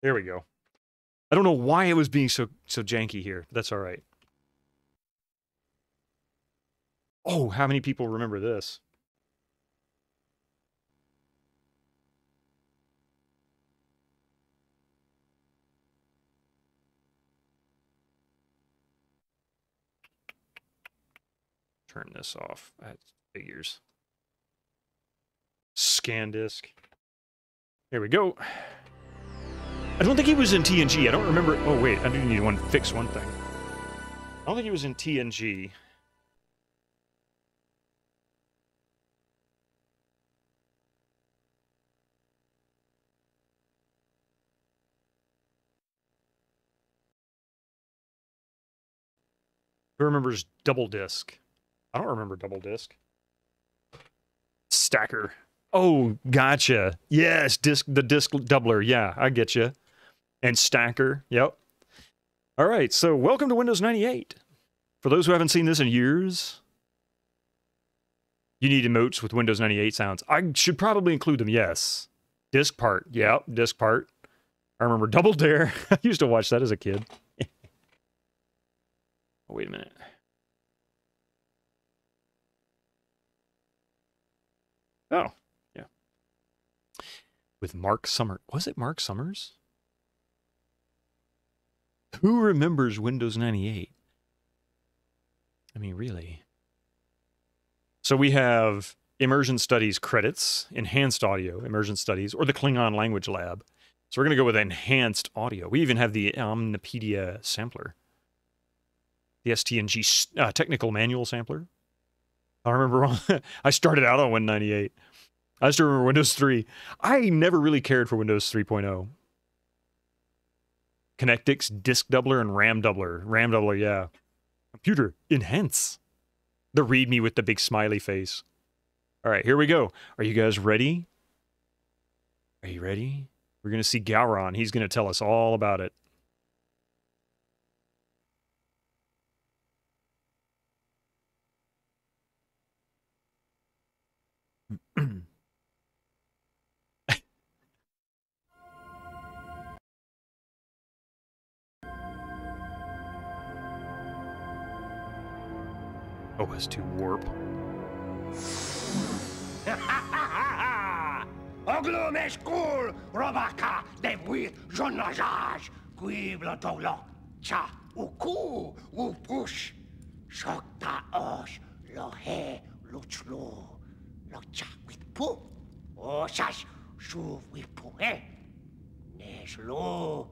There we go. I don't know why it was being so janky here. But that's all right. Oh, how many people remember this? Turn this off. That figures. Scan disk. There we go. I don't think he was in TNG. I don't remember. Oh, wait. I do need to fix one thing. I don't think he was in TNG. Who remembers double disc? I don't remember double disc. Stacker. Oh, gotcha. Yes, the disc doubler. Yeah, I get you. And stacker. Yep. All right, so welcome to Windows 98. For those who haven't seen this in years, you need emotes with Windows 98 sounds. I should probably include them, yes. Disc part. Yep, disc part. I remember Double Dare. I used to watch that as a kid. Oh, wait a minute. Oh, yeah. With Mark Summers. Was it Mark Summers? Who remembers Windows 98? I mean, really. So we have Immersion Studies credits, Enhanced Audio, Immersion Studies, or the Klingon Language Lab. So we're going to go with Enhanced Audio. We even have the Omnipedia sampler. The STNG technical manual sampler. I remember I started out on Win 98. I just remember Windows 3. I never really cared for Windows 3.0. Connectix, disk doubler, and RAM doubler. RAM doubler, yeah. Computer, enhance. The readme with the big smiley face. All right, here we go. Are you guys ready? Are you ready? We're going to see Gowron. He's going to tell us all about it. OS2 warp. Oglomeshkul robaka debuit jonajaj quibla tolo cha uku upush shokta osh lohe luchlo locha with pu oshash shuv with pu neshlo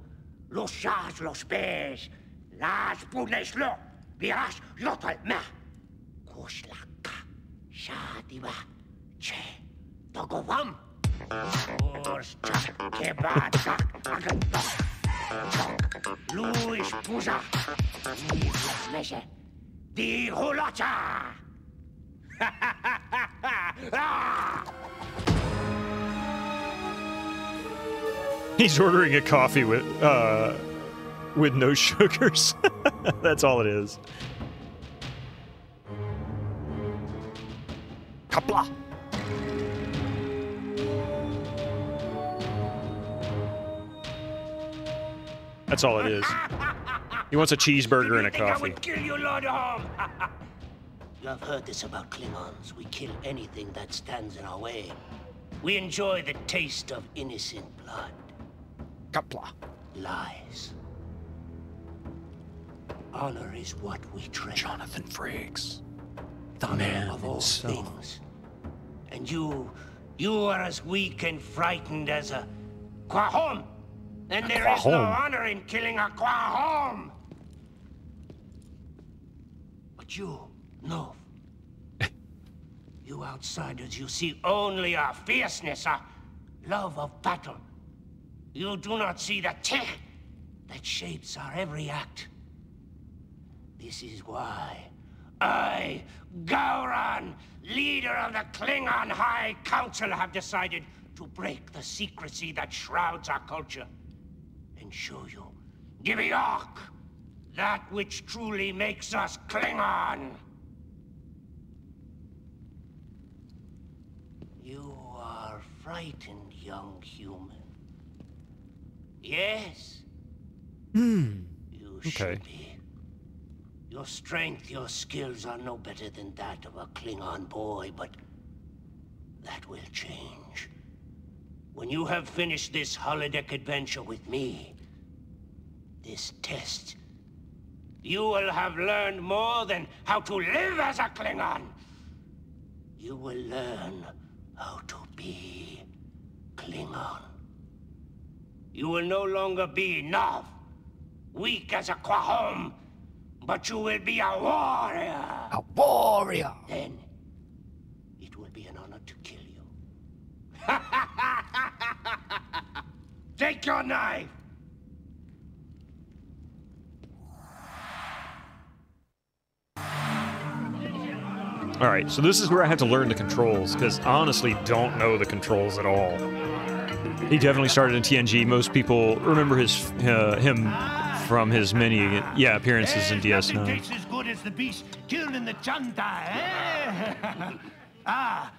loshaj los pes las puneshlo viash lotal ma kushlaka shadiva che dogovam. Luis Puza, Meshe, Di Hulacha. He's ordering a coffee with no sugars. That's all it is. Kapla. That's all it is. He wants a cheeseburger and a coffee. I would kill you, Lord Home. You have heard this about Klingons. We kill anything that stands in our way. We enjoy the taste of innocent blood. Kapla. Lies. Honor is what we treasure. Jonathan Frakes. The man of all things. And you are as weak and frightened as a Quahom. And there is no honor in killing a Quahom. But you, no. You outsiders, you see only a fierceness, a love of battle. You do not see the tech that shapes our every act. This is why I, Gowron, leader of the Klingon High Council, have decided to break the secrecy that shrouds our culture. Show you, Gibeok, that which truly makes us Klingon. You are frightened, young human. Yes. Hmm. You Okay. should be. Your strength, your skills are no better than that of a Klingon boy, but that will change. When you have finished this holodeck adventure with me, this test, you will have learned more than how to live as a Klingon. You will learn how to be Klingon. You will no longer be Nav, weak as a Quahom, but you will be a warrior. A warrior! Then, it will be an honor to kill you. Take your knife! All right, so this is where I have to learn the controls, because I honestly don't know the controls at all. He definitely started in TNG. Most people remember him from his many appearances in DS9. Nothing tastes as good as the beast killed in the Chanta, eh? Ah,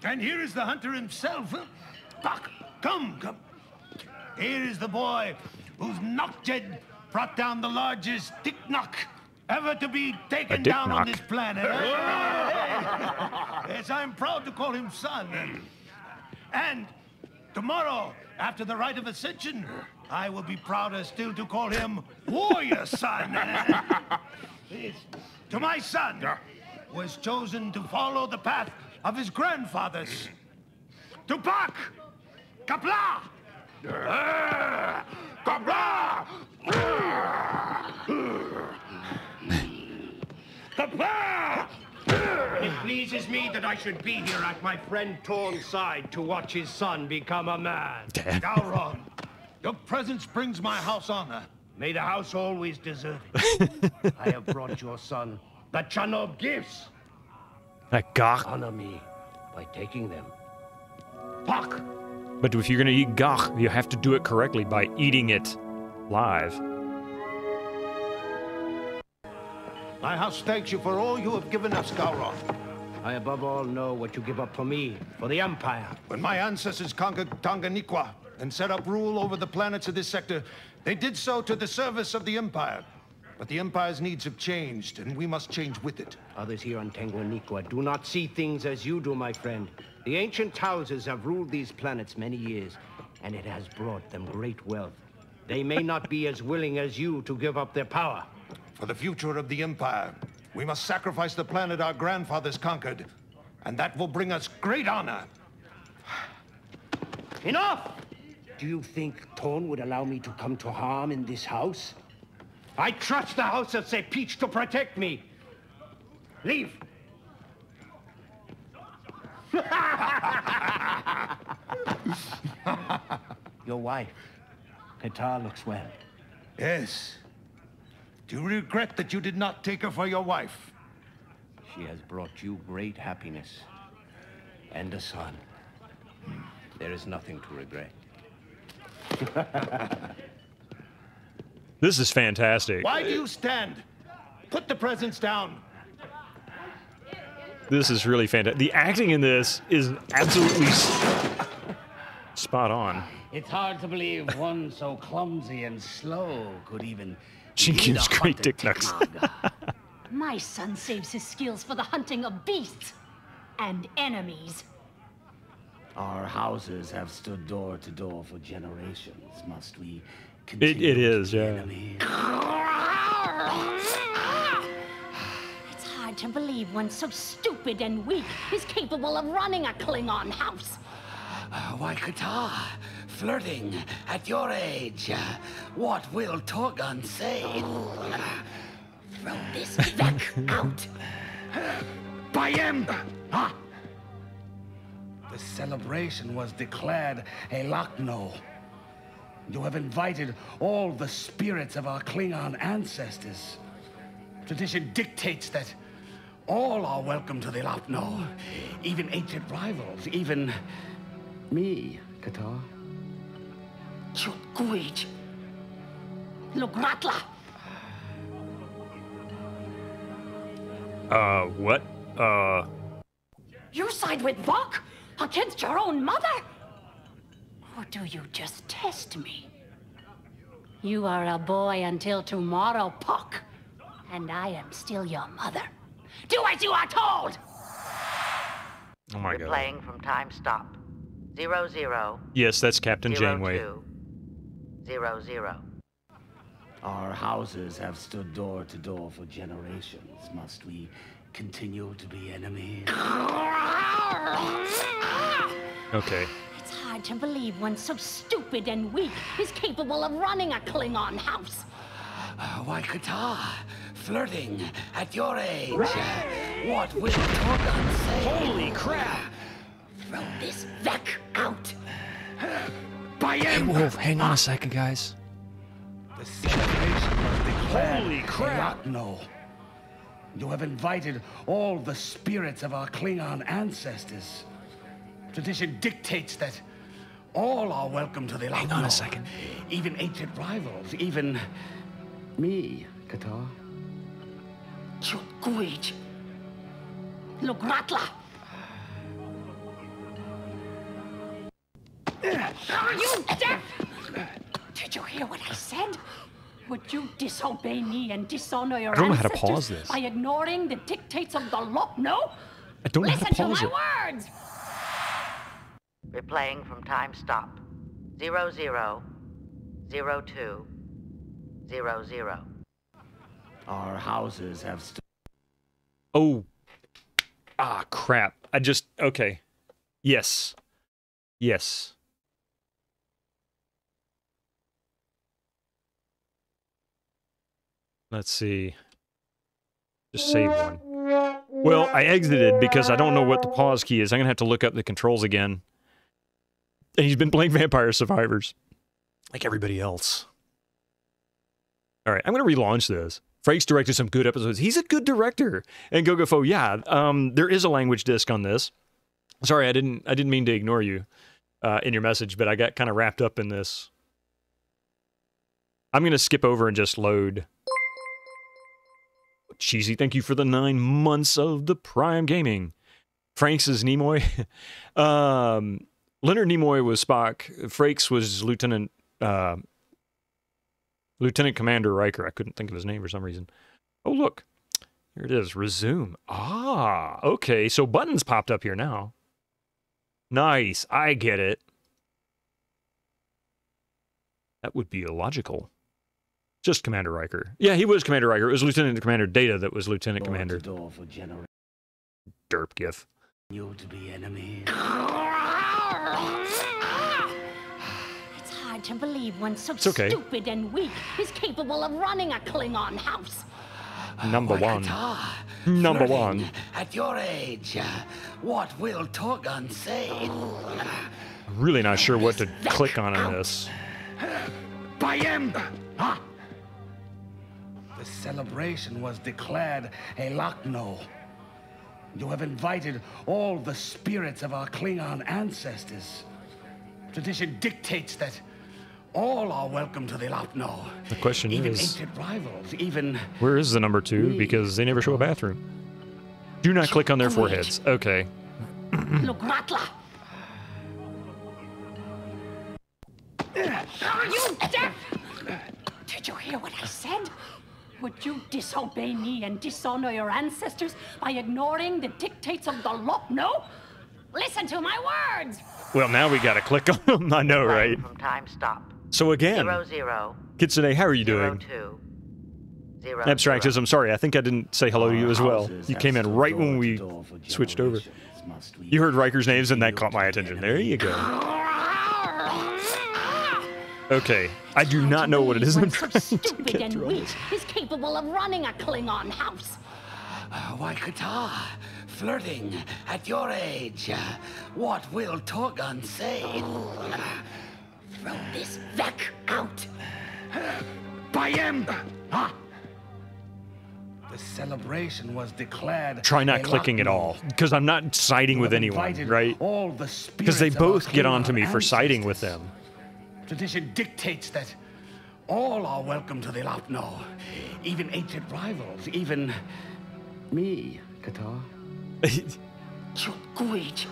and here is the hunter himself. Buck, come. Here is the boy whose knockjed brought down the largest dick knock ever to be taken down on this planet. Yes, I'm proud to call him son. And tomorrow, after the rite of ascension, I will be prouder still to call him warrior son. To my son, who has chosen to follow the path of his grandfathers. Tupac! Kapla! Kapla! Kapla! It pleases me that I should be here at my friend Torn's side to watch his son become a man. Gowron, your presence brings my house honor. May the house always deserve it. I have brought your son the Chanov gifts. That gach. Honor me by taking them. Puck! But if you're gonna eat gach, you have to do it correctly by eating it live. My house thanks you for all you have given us, Gowron. I above all know what you give up for me, for the Empire. When my ancestors conquered Tanganyika and set up rule over the planets of this sector, they did so to the service of the Empire. But the Empire's needs have changed, and we must change with it. Others here on Tanganyika do not see things as you do, my friend. The ancient houses have ruled these planets many years, and it has brought them great wealth. They may not be as willing as you to give up their power. For the future of the Empire, we must sacrifice the planet our grandfathers conquered, and that will bring us great honor. Enough! Do you think Torn would allow me to come to harm in this house? I trust the House of Peach to protect me. Leave. Your wife, Qatar, looks well. Yes. Do you regret that you did not take her for your wife? She has brought you great happiness and a son. There is nothing to regret. This is fantastic. Why do you stand? Put the presents down. This is really fantastic. The acting in this is absolutely spot on. It's hard to believe one so clumsy and slow could even She lead gives a great hunted dick knocks. Tiknog. My son saves his skills for the hunting of beasts and enemies. Our houses have stood door to door for generations. Must we It continue is, to be yeah. enemies? It's hard to believe one so stupid and weak is capable of running a Klingon house. Why, Qatar, flirting at your age. What will Torgun say? Throw this veck out. Bayem! Ah! The celebration was declared a Lakno. You have invited all the spirits of our Klingon ancestors. Tradition dictates that all are welcome to the Lakno, even ancient rivals, even me, Qatar. Chukguij. Lugratla. What? You side with Vok against your own mother? Or do you just test me? You are a boy until tomorrow, Puck. And I am still your mother. Do as you are told! Oh my God. Playing from time stop. 00. Yes, that's Captain Janeway. 00. Our houses have stood door to door for generations. Must we continue to be enemies? Okay. It's hard to believe one so stupid and weak is capable of running a Klingon house. Why, Qatar, flirting at your age. What will Torgon say? Holy crap! Throw this Vec out. Hey, Wolf, hang on a second, guys. The celebration was declared. Holy crap! No. You have invited all the spirits of our Klingon ancestors. Tradition dictates that all are welcome to the Hang on a second. Even ancient rivals, even me, Qatar. Chukguij. Lugratla. Are you deaf? Did you hear what I said? Would you disobey me and dishonor your I don't know how to ancestors pause this. by ignoring the dictates of the law? No? I don't know how Listen to to pause my it. words! Replaying from time stop. 00. 02. 00. Our houses have stood. Oh. Ah, crap. Okay. Yes. Yes. Let's see. Just save one. Well, I exited because I don't know what the pause key is. I'm going to have to look up the controls again. And he's been playing Vampire Survivors. Like everybody else. Alright, I'm going to relaunch this. Frakes directed some good episodes. He's a good director. And Gogofo, yeah, there is a language disc on this. Sorry, I didn't mean to ignore you in your message, but I got kind of wrapped up in this. I'm going to skip over and just load. Cheesy, thank you for the 9 months of the Prime Gaming. Franks is Nimoy. Leonard Nimoy was Spock. Frakes was Lieutenant Commander Riker. I couldn't think of his name for some reason. Oh, look. Here it is. Resume. Ah, okay. So buttons popped up here now. Nice. I get it. That would be illogical. Just Commander Riker. Yeah, he was Commander Riker. It was Lieutenant Commander Data that was Lieutenant Commander. Derp gif. You to be enemies. It's hard to believe one so okay. stupid and weak is capable of running a Klingon house. Number one. Qatar, Number flirting one. At your age, what will Torgon say? I'm really not sure what to click on in this. The celebration was declared a Lochno. You have invited all the spirits of our Klingon ancestors. Tradition dictates that all are welcome to the Lochno. The question even is, ancient rivals, even where is the number 2? Because they never show a bathroom. Do not click on their foreheads. Okay. Lugratla. Are you deaf? Did you hear what I said? Would you disobey me and dishonor your ancestors by ignoring the dictates of the law? No? Listen to my words! Well, now we gotta click on them. I know, right? From time stop. So again, 00. Kitsune, how are you doing? 02. 00. Abstractism, I'm sorry. I think I didn't say hello to you as well. You came in right when we switched over. You heard Riker's names and that caught my attention. There you go. Okay, I do not know what it is I'm trying to stupid get and through. weak is capable of running a Klingon house. why, Qatar, flirting at your age. What will Torgon say? Throw this Vec out. The celebration was declared. Try not clicking at all, because I'm not siding with anyone, right? Because they both get onto me for siding with them. Tradition dictates that all are welcome to the Lochno. Even ancient rivals, even me, Qatar.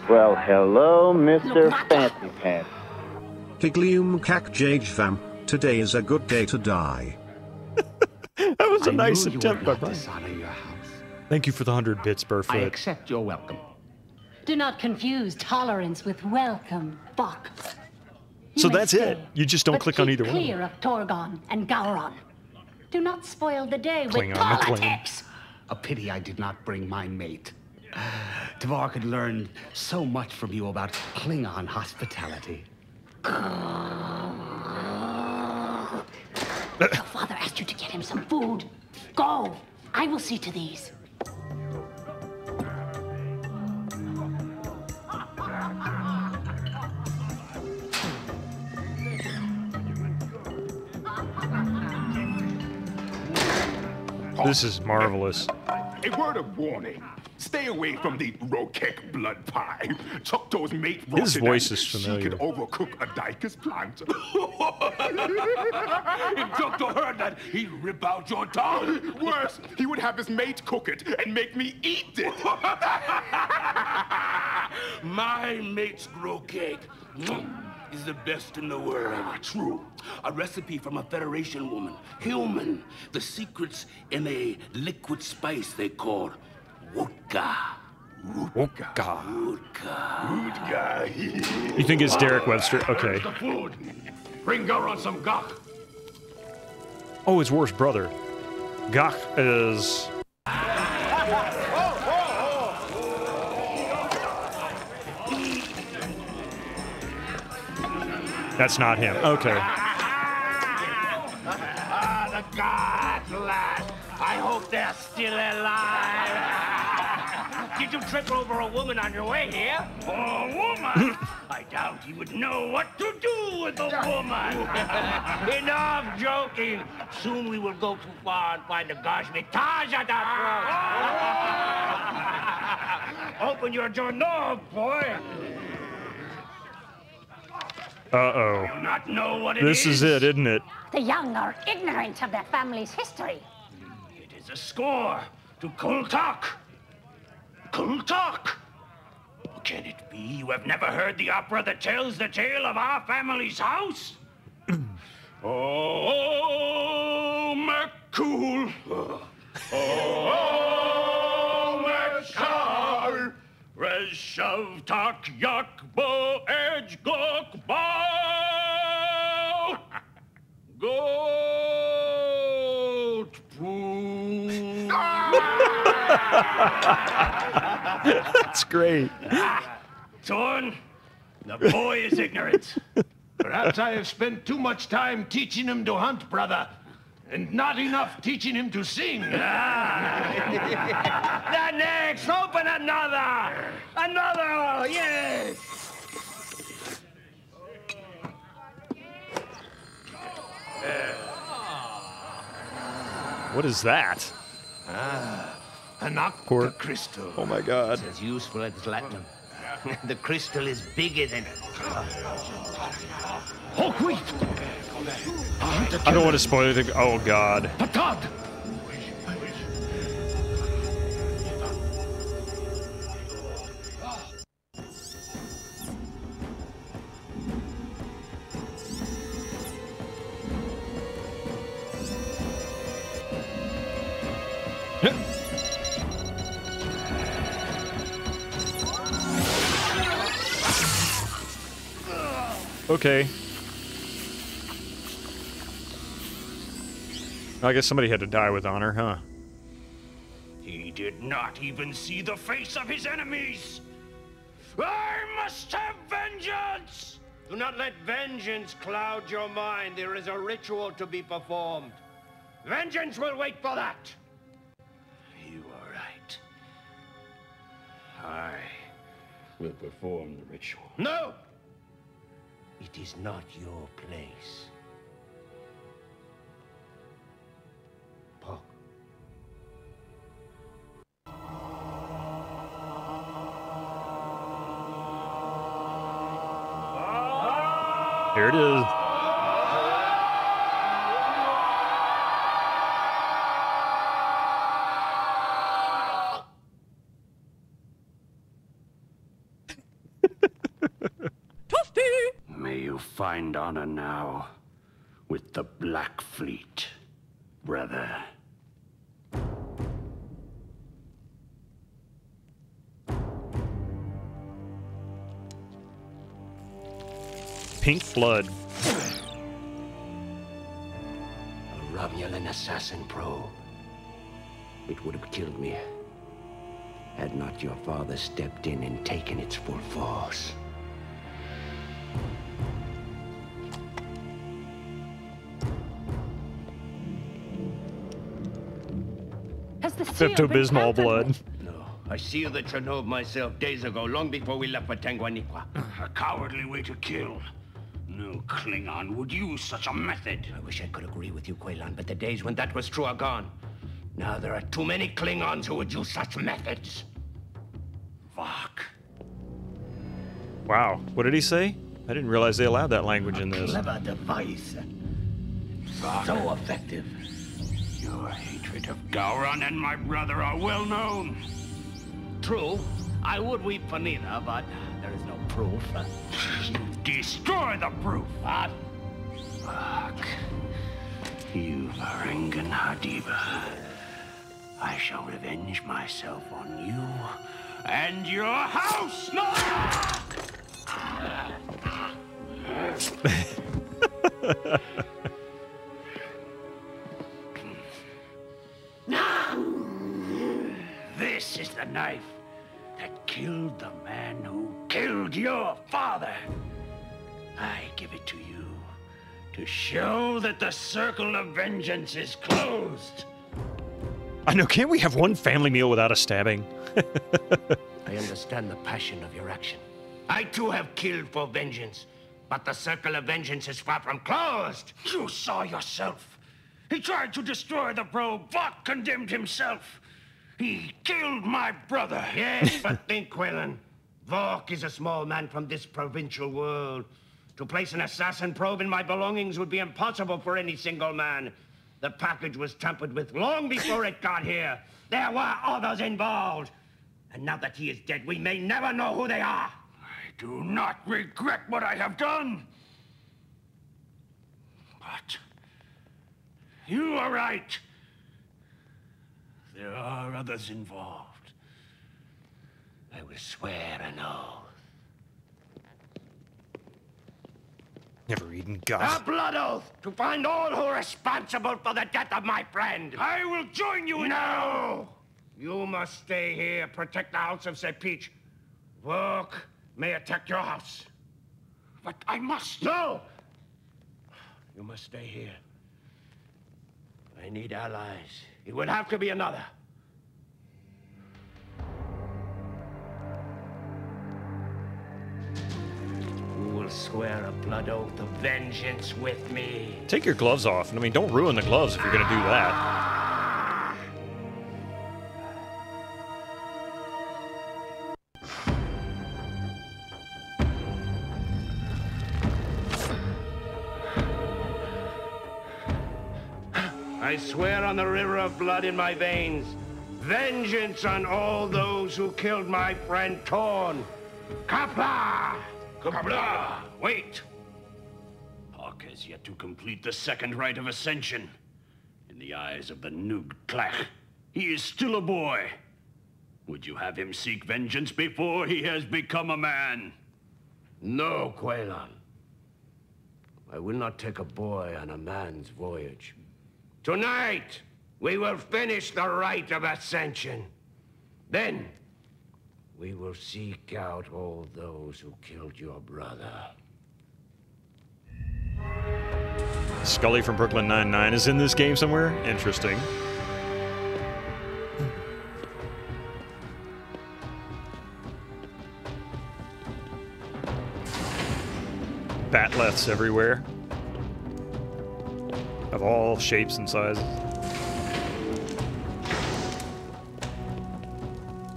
Well, hello, Mr. Fancy Pants. Tiglium Kak Jage Vam, today is a good day to die. That was a nice knew you attempt would by not Brian. dishonor your house. Thank you for the 100 bits, I Burfoot. accept your welcome. Do not confuse tolerance with welcome, Bok. You So may that's stay, it. You just don't but click on keep either one of clear of Torgon and Gowron. Do not spoil the day Klingon, with Klingon. politics. A pity I did not bring my mate. Tvar could learn so much from you about Klingon hospitality. Your father asked you to get him some food. Go. I will see to these. This is marvelous. A word of warning. Stay away from the Rokek blood pie. Choctaw's mate His rotted voice and is She familiar. could overcook a Dykus plant. If Choctaw heard that, he'd rip out your tongue. Worse, he would have his mate cook it and make me eat it. My mate's Rokek is the best in the world. True. A recipe from a Federation woman, human. The secret's in a liquid spice they call Woodka. Oh, God. Woodka. Good guy. You think it's Derek Webster? Okay. The food. Bring Gowron some gach. Oh, his worst brother. Gach is... That's not him. Okay. Ah, the gods, lad. I hope they're still alive. Did you trip over a woman on your way here? A woman? I doubt he would know what to do with a woman. Enough joking. Soon we will go too far and find a gashmitage at that throat. Open your door, boy. Uh-oh. Do not know what it This is it, isn't it? The young are ignorant of their family's history. It is a score to Kultak. Kultak! Can it be you have never heard the opera that tells the tale of our family's house? Oh, McCool. Oh, McCall. Reshav tak yak bo edge gok bow. Goat poo. That's great. Torn, the boy is ignorant. Perhaps I have spent too much time teaching him to hunt, brother, and not enough teaching him to sing. The next, open another! Another, yes! What is that? An Poor- crystal. Oh, my God. As useful as platinum. The crystal is bigger than... Oh, wait! I don't want to spoil anything. Oh, God. Patad! Okay. I guess somebody had to die with honor, huh? He did not even see the face of his enemies. I must have vengeance! Do not let vengeance cloud your mind. There is a ritual to be performed. Vengeance will wait for that. You are right. I will perform the ritual. No! It is not your place. Paul. Here it is. May you find honor now, with the Black Fleet, brother. Pink blood. A Romulan assassin probe. It would have killed me had not your father stepped in and taken its full force. Has the seal been Pepto-Bismol tampered blood. with? No, I sealed the Chernobyl myself days ago, long before we left for Tanguaniqua. A cowardly way to kill. No Klingon would use such a method. I wish I could agree with you, Quaylan, but the days when that was true are gone. Now there are too many Klingons who would use such methods. Fuck. Wow. What did he say? I didn't realize they allowed that language in this. Clever device. So effective. Your hatred of Gowron and my brother are well known. True, I would weep for neither, but there is no proof. You destroy the proof. What? Fuck. You Varangan Hadiba. I shall revenge myself on you and your house. No! This is the knife that killed the man who killed your father. I give it to you to show that the circle of vengeance is closed. I know, can't we have one family meal without a stabbing? I understand the passion of your action. I too have killed for vengeance, but the circle of vengeance is far from closed. You saw yourself. He tried to destroy the probe. Vought condemned himself. He killed my brother. Yes, but think, Quaylan. Vork is a small man from this provincial world. To place an assassin probe in my belongings would be impossible for any single man. The package was tampered with long before it got here. There were others involved. And now that he is dead, we may never know who they are. I do not regret what I have done. But you are right. There are others involved. I will swear an oath. Never eaten A God. blood oath to find all who are responsible for the death of my friend. I will join you in... No! You must stay here, protect the house of Sepich. Vork may attack your house. But I must... No! You must stay here. I need allies. It would have to be another. Who will swear a blood oath of vengeance with me? Take your gloves off. I mean, don't ruin the gloves if you're going to do that. I swear on the river of blood in my veins, vengeance on all those who killed my friend Torn. Kapla! Kabla! Wait! Hawk has yet to complete the second rite of ascension. In the eyes of the Noog Tlach, he is still a boy. Would you have him seek vengeance before he has become a man? No, Quaylan. I will not take a boy on a man's voyage. Tonight, we will finish the rite of ascension. Then, we will seek out all those who killed your brother. Scully from Brooklyn Nine-Nine is in this game somewhere? Interesting. Batleths everywhere. Of all shapes and sizes.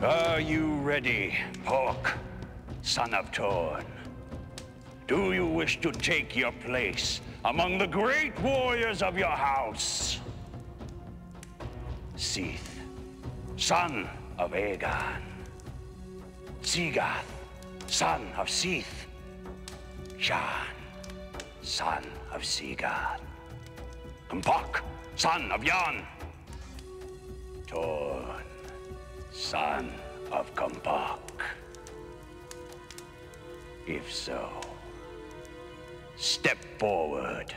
Are you ready, Hawk, son of Torn? Do you wish to take your place among the great warriors of your house? Seath, son of Aegon. Sigath, son of Seath. Shan, son of Sigath. K'mpok, son of Yon. Torn, son of K'mpok. If so, step forward.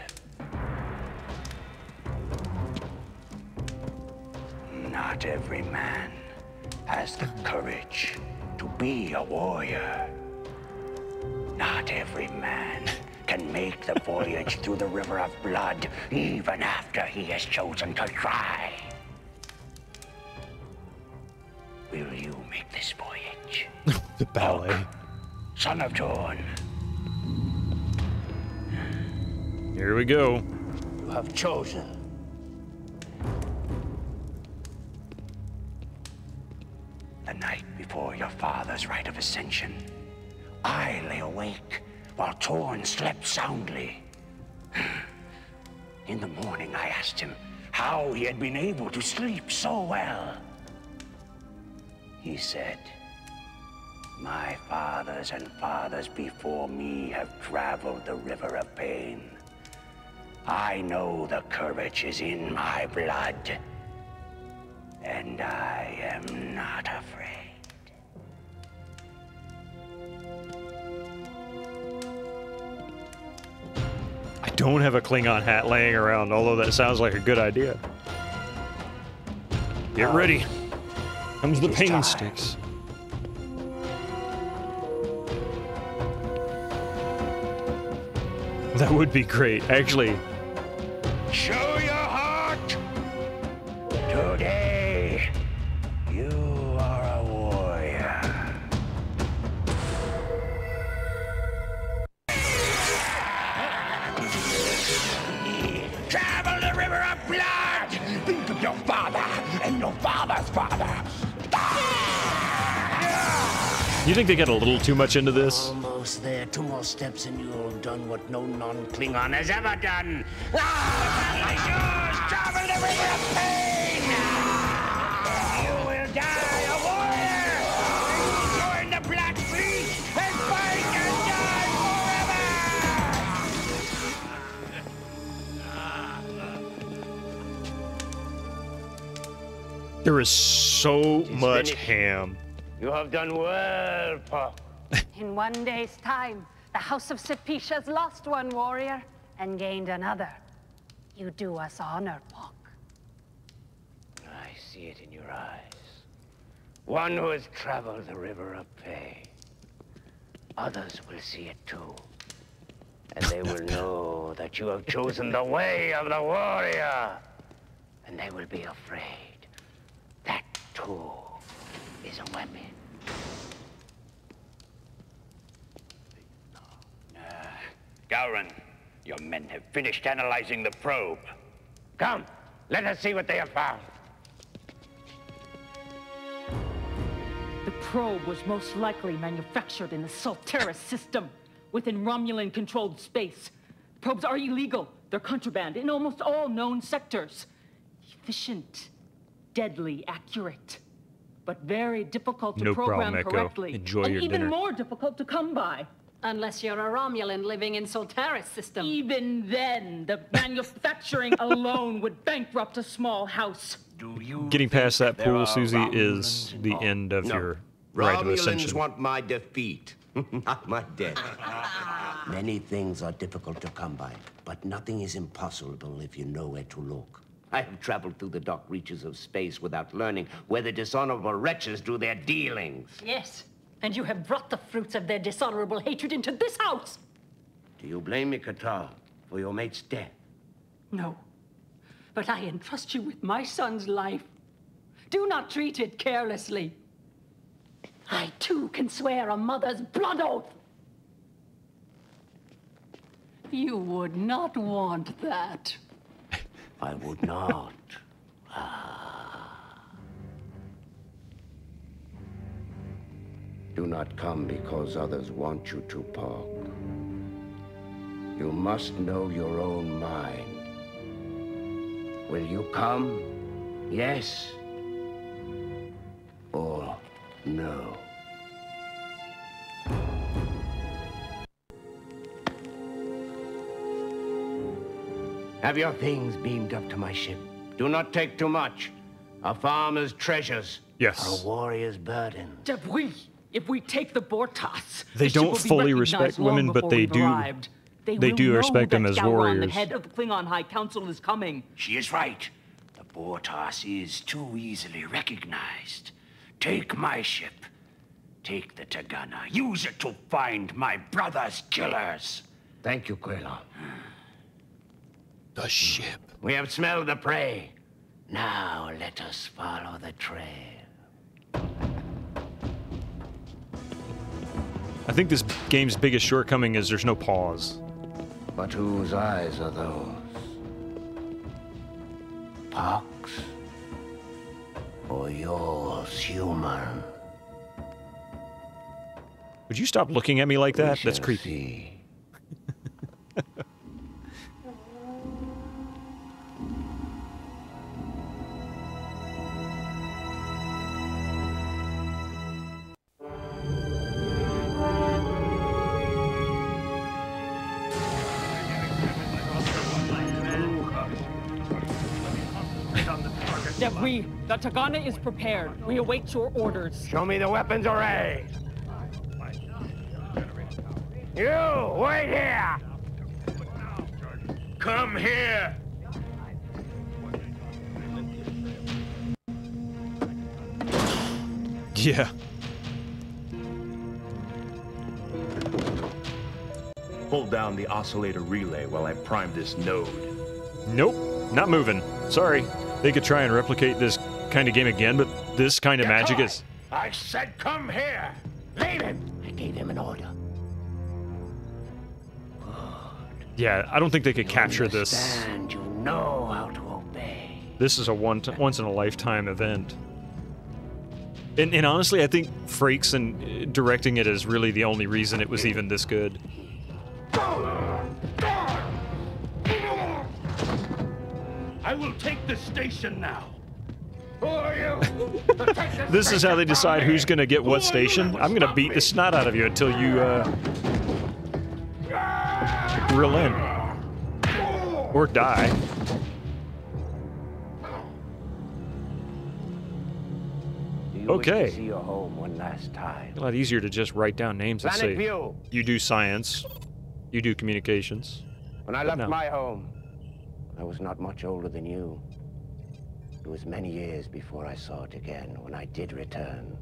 Not every man has the courage to be a warrior. Not every man can make the voyage through the river of blood, even after he has chosen to try. Will you make this voyage? The ballet. Hulk, son of Torn. Here we go. You have chosen. The night before your father's rite of ascension, I lay awake while Torn slept soundly. In the morning, I asked him how he had been able to sleep so well. He said, "My fathers and fathers before me have traveled the river of pain. I know the courage is in my blood, and I am not afraid." I don't have a Klingon hat laying around, although that sounds like a good idea. Get ready. Comes the pain sticks. That would be great, actually. Show your heart! Today, you are a warrior. Travel the river of blood! Think of your father and your father's father! You think they get a little too much into this? Almost there. 2 more steps and you'll have done what no non-Klingon has ever done. Yours, travel the river of pain! You will die a warrior! Join the Black Fleet and fight and die forever! There is so much ham. You have done well, Pop. In 1 day's time, the House of Sepish has lost 1 warrior and gained another. You do us honor, Pok. I see it in your eyes. One who has traveled the river of pain. Others will see it too. And they will know that you have chosen the way of the warrior. And they will be afraid. That too is a weapon. Gowron, your men have finished analyzing the probe. Come, let us see what they have found. The probe was most likely manufactured in the Solteris system, within Romulan-controlled space. Probes are illegal. They're contraband in almost all known sectors. Efficient, deadly accurate, but very difficult to No program problem, Echo. correctly. Enjoy and your even dinner. more difficult to come by. Unless you're a Romulan living in Solteris system. Even then, the manufacturing alone would bankrupt a small house. Getting past that there pool, are Susie, Romulans is the involved? end of No. your rite of Romulans ascension. want my defeat, not my death. Many things are difficult to come by, but nothing is impossible if you know where to look. I have traveled through the dark reaches of space without learning where the dishonorable wretches do their dealings. Yes, and you have brought the fruits of their dishonorable hatred into this house. Do you blame me, Qatar, for your mate's death? No, but I entrust you with my son's life. Do not treat it carelessly. I, too, can swear a mother's blood oath. You would not want that. I would not. Do not come because others want you to, Park. You must know your own mind. Will you come? Yes? Or no? Have your things beamed up to my ship. Do not take too much. A farmer's treasures are a warrior's burden. Debris. If we take the Bortas, They don't fully respect women, but they do. They do respect them as warriors. The head of the Klingon High Council is coming. She is right. The Bortas is too easily recognized. Take my ship. Take the Tagana. Use it to find my brother's killers. Thank you, Quayla. The ship. We have smelled the prey. Now let us follow the trail. I think this game's biggest shortcoming is there's no pause. But whose eyes are those? Pox? Or yours, human? Would you stop looking at me like that? That's creepy. See. Debris, the Tagana is prepared. We await your orders. Show me the weapons array. You, wait here! Come here! Yeah. Hold down the oscillator relay while I prime this node. Nope, not moving. Sorry. They could try and replicate this kind of game again, but this kind of magic is... I said come here! Leave him! I gave him an order. Yeah, I don't think they could capture this. And you know how to obey. This is a once-in-a-lifetime event. And honestly, I think Frakes and directing it is really the only reason it was even this good. I will take the station now. Who are you? This is how they decide who's going to get what station. I'm going to beat the snot out of you until you relent or die. Okay. See your home one last time. A lot easier to just write down names and say, you do science, you do communications. When I left my home, I was not much older than you. It was many years before I saw it again. When I did return,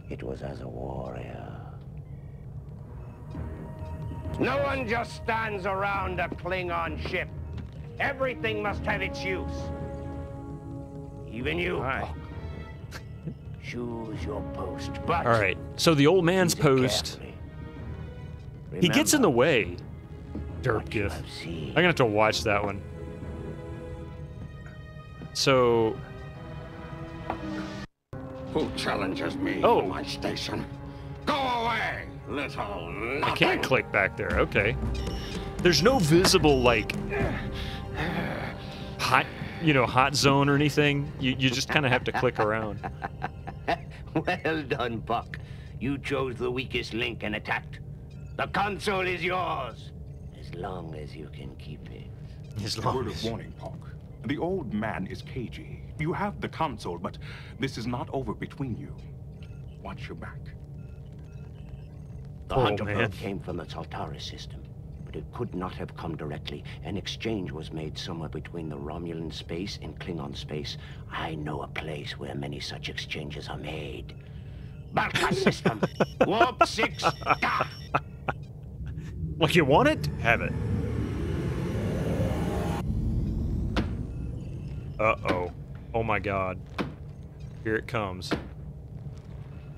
it was as a warrior. No one just stands around a Klingon ship. Everything must have its use. Even you. Choose your post, but... All right, so the old man's post, he gets in the way. Derp gif. I'm gonna have to watch that one. So... Who challenges me Oh. in my station? Go away, little nothing. I can't click back there, okay. There's no visible, like, hot, hot zone or anything. You just kind of have to click around. Well done, Buck. You chose the weakest link and attacked. The console is yours, as long as you can keep it. A word of warning, Puck. The old man is cagey. You have the console, but this is not over between you. Watch your back. The Oh, Hunter man. probe came from the Saltaris system, but it could not have come directly. An exchange was made somewhere between the Romulan space and Klingon space. I know a place where many such exchanges are made. Balka system, warp 6, da! Like you want it? Have it. Uh-oh. Oh my god. Here it comes.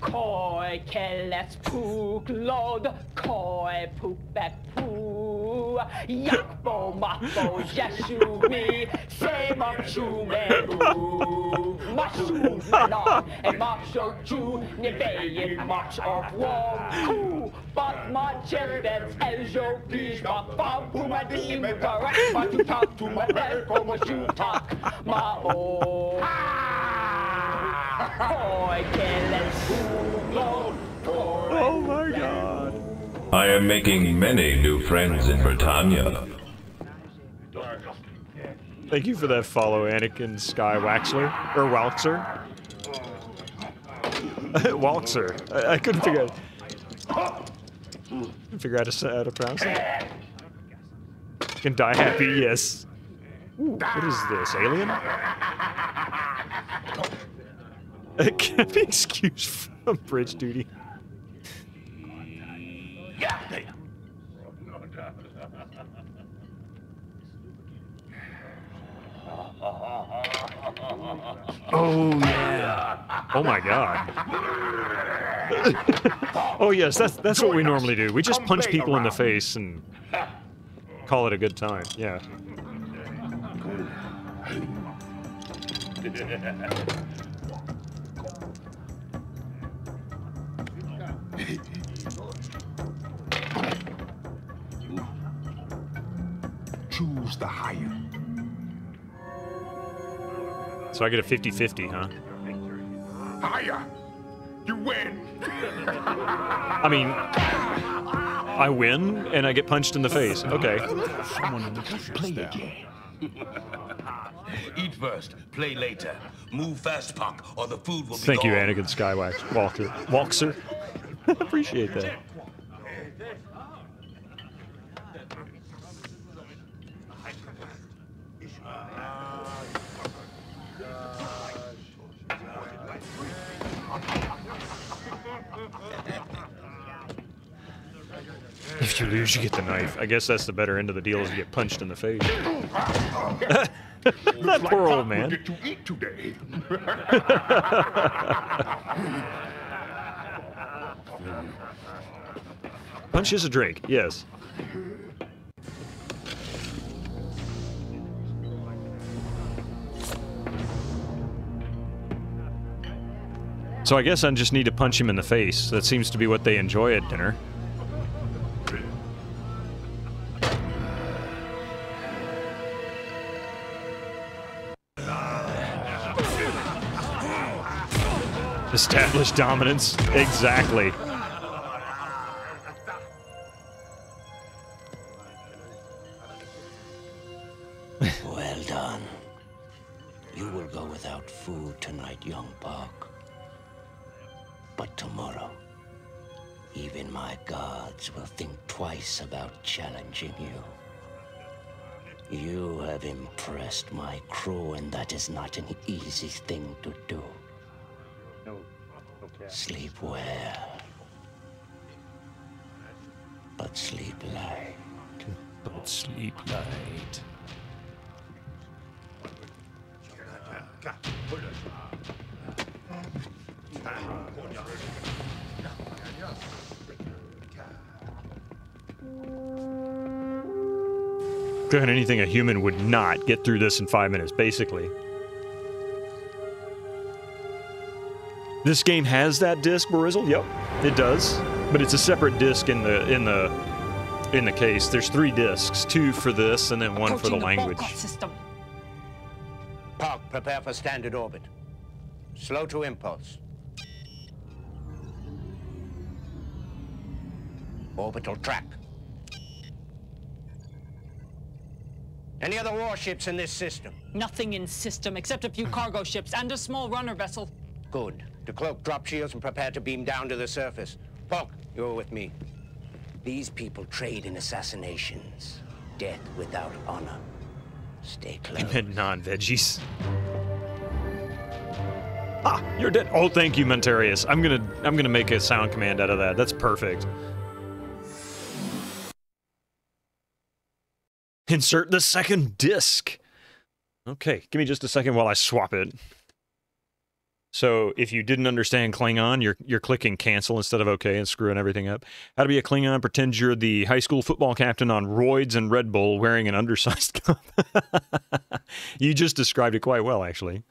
Koi keles puk lod, koi pupet pu, yakbo makbo yeshumi, se makshume bu, mashum menon, and maksho chu, nebeyin mach of warm ku, but my children's eljo please, ma fam pumadim, correct, but you talk to my head, como you talk, ma o. Oh my god. I am making many new friends in Britannia. Thank you for that follow, Anakin Skywaxler. Or Walxer. Walxer. I couldn't figure out. How to pronounce it. Can die happy, yes. Ooh, what is this? Alien? Can't be excused from bridge duty. Oh yeah. Oh my god. Oh yes, that's what we normally do. We just punch people in the face and call it a good time. Yeah. Choose the higher. So I get a 50-50, huh? Higher! You win! I mean, I win and I get punched in the face. Okay. Someone in the play again. Eat first, play later. Move fast, Puck, or the food will be Thank you, gone. Anakin Walxer. Appreciate that. If you lose, you get the knife. I guess that's the better end of the deal, is you get punched in the face. That poor old man. Get to eat today. Punch is a drink, yes. So I guess I just need to punch him in the face. That seems to be what they enjoy at dinner. Established dominance. Exactly. Well done. You will go without food tonight, young Park. But tomorrow, even my gods will think twice about challenging you. You have impressed my crew, and that is not an easy thing to do. No. Okay. Sleep well. But sleep light. But sleep light. Good, anything a human would not get through this in 5 minutes, basically. This game has that disc, Barizzle? Yep, it does. But it's a separate disc in the case. There's 3 discs, 2 for this and then 1 for the language. Park, prepare for standard orbit. Slow to impulse. Orbital track. Any other warships in this system? Nothing in system except a few cargo ships and a small runner vessel. Good. Decloak drop shields and prepare to beam down to the surface. Polk, you're with me. These people trade in assassinations. Death without honor. Stay close. And non-veggies. Ah, you're dead. Oh, thank you, Mentarius. I'm gonna make a sound command out of that. That's perfect. Insert the second disc. Okay, give me just a second while I swap it. So, if you didn't understand Klingon, you're clicking cancel instead of OK and screwing everything up. How to be a Klingon, pretend you're the high school football captain on roids and Red Bull wearing an undersized cup. You just described it quite well, actually.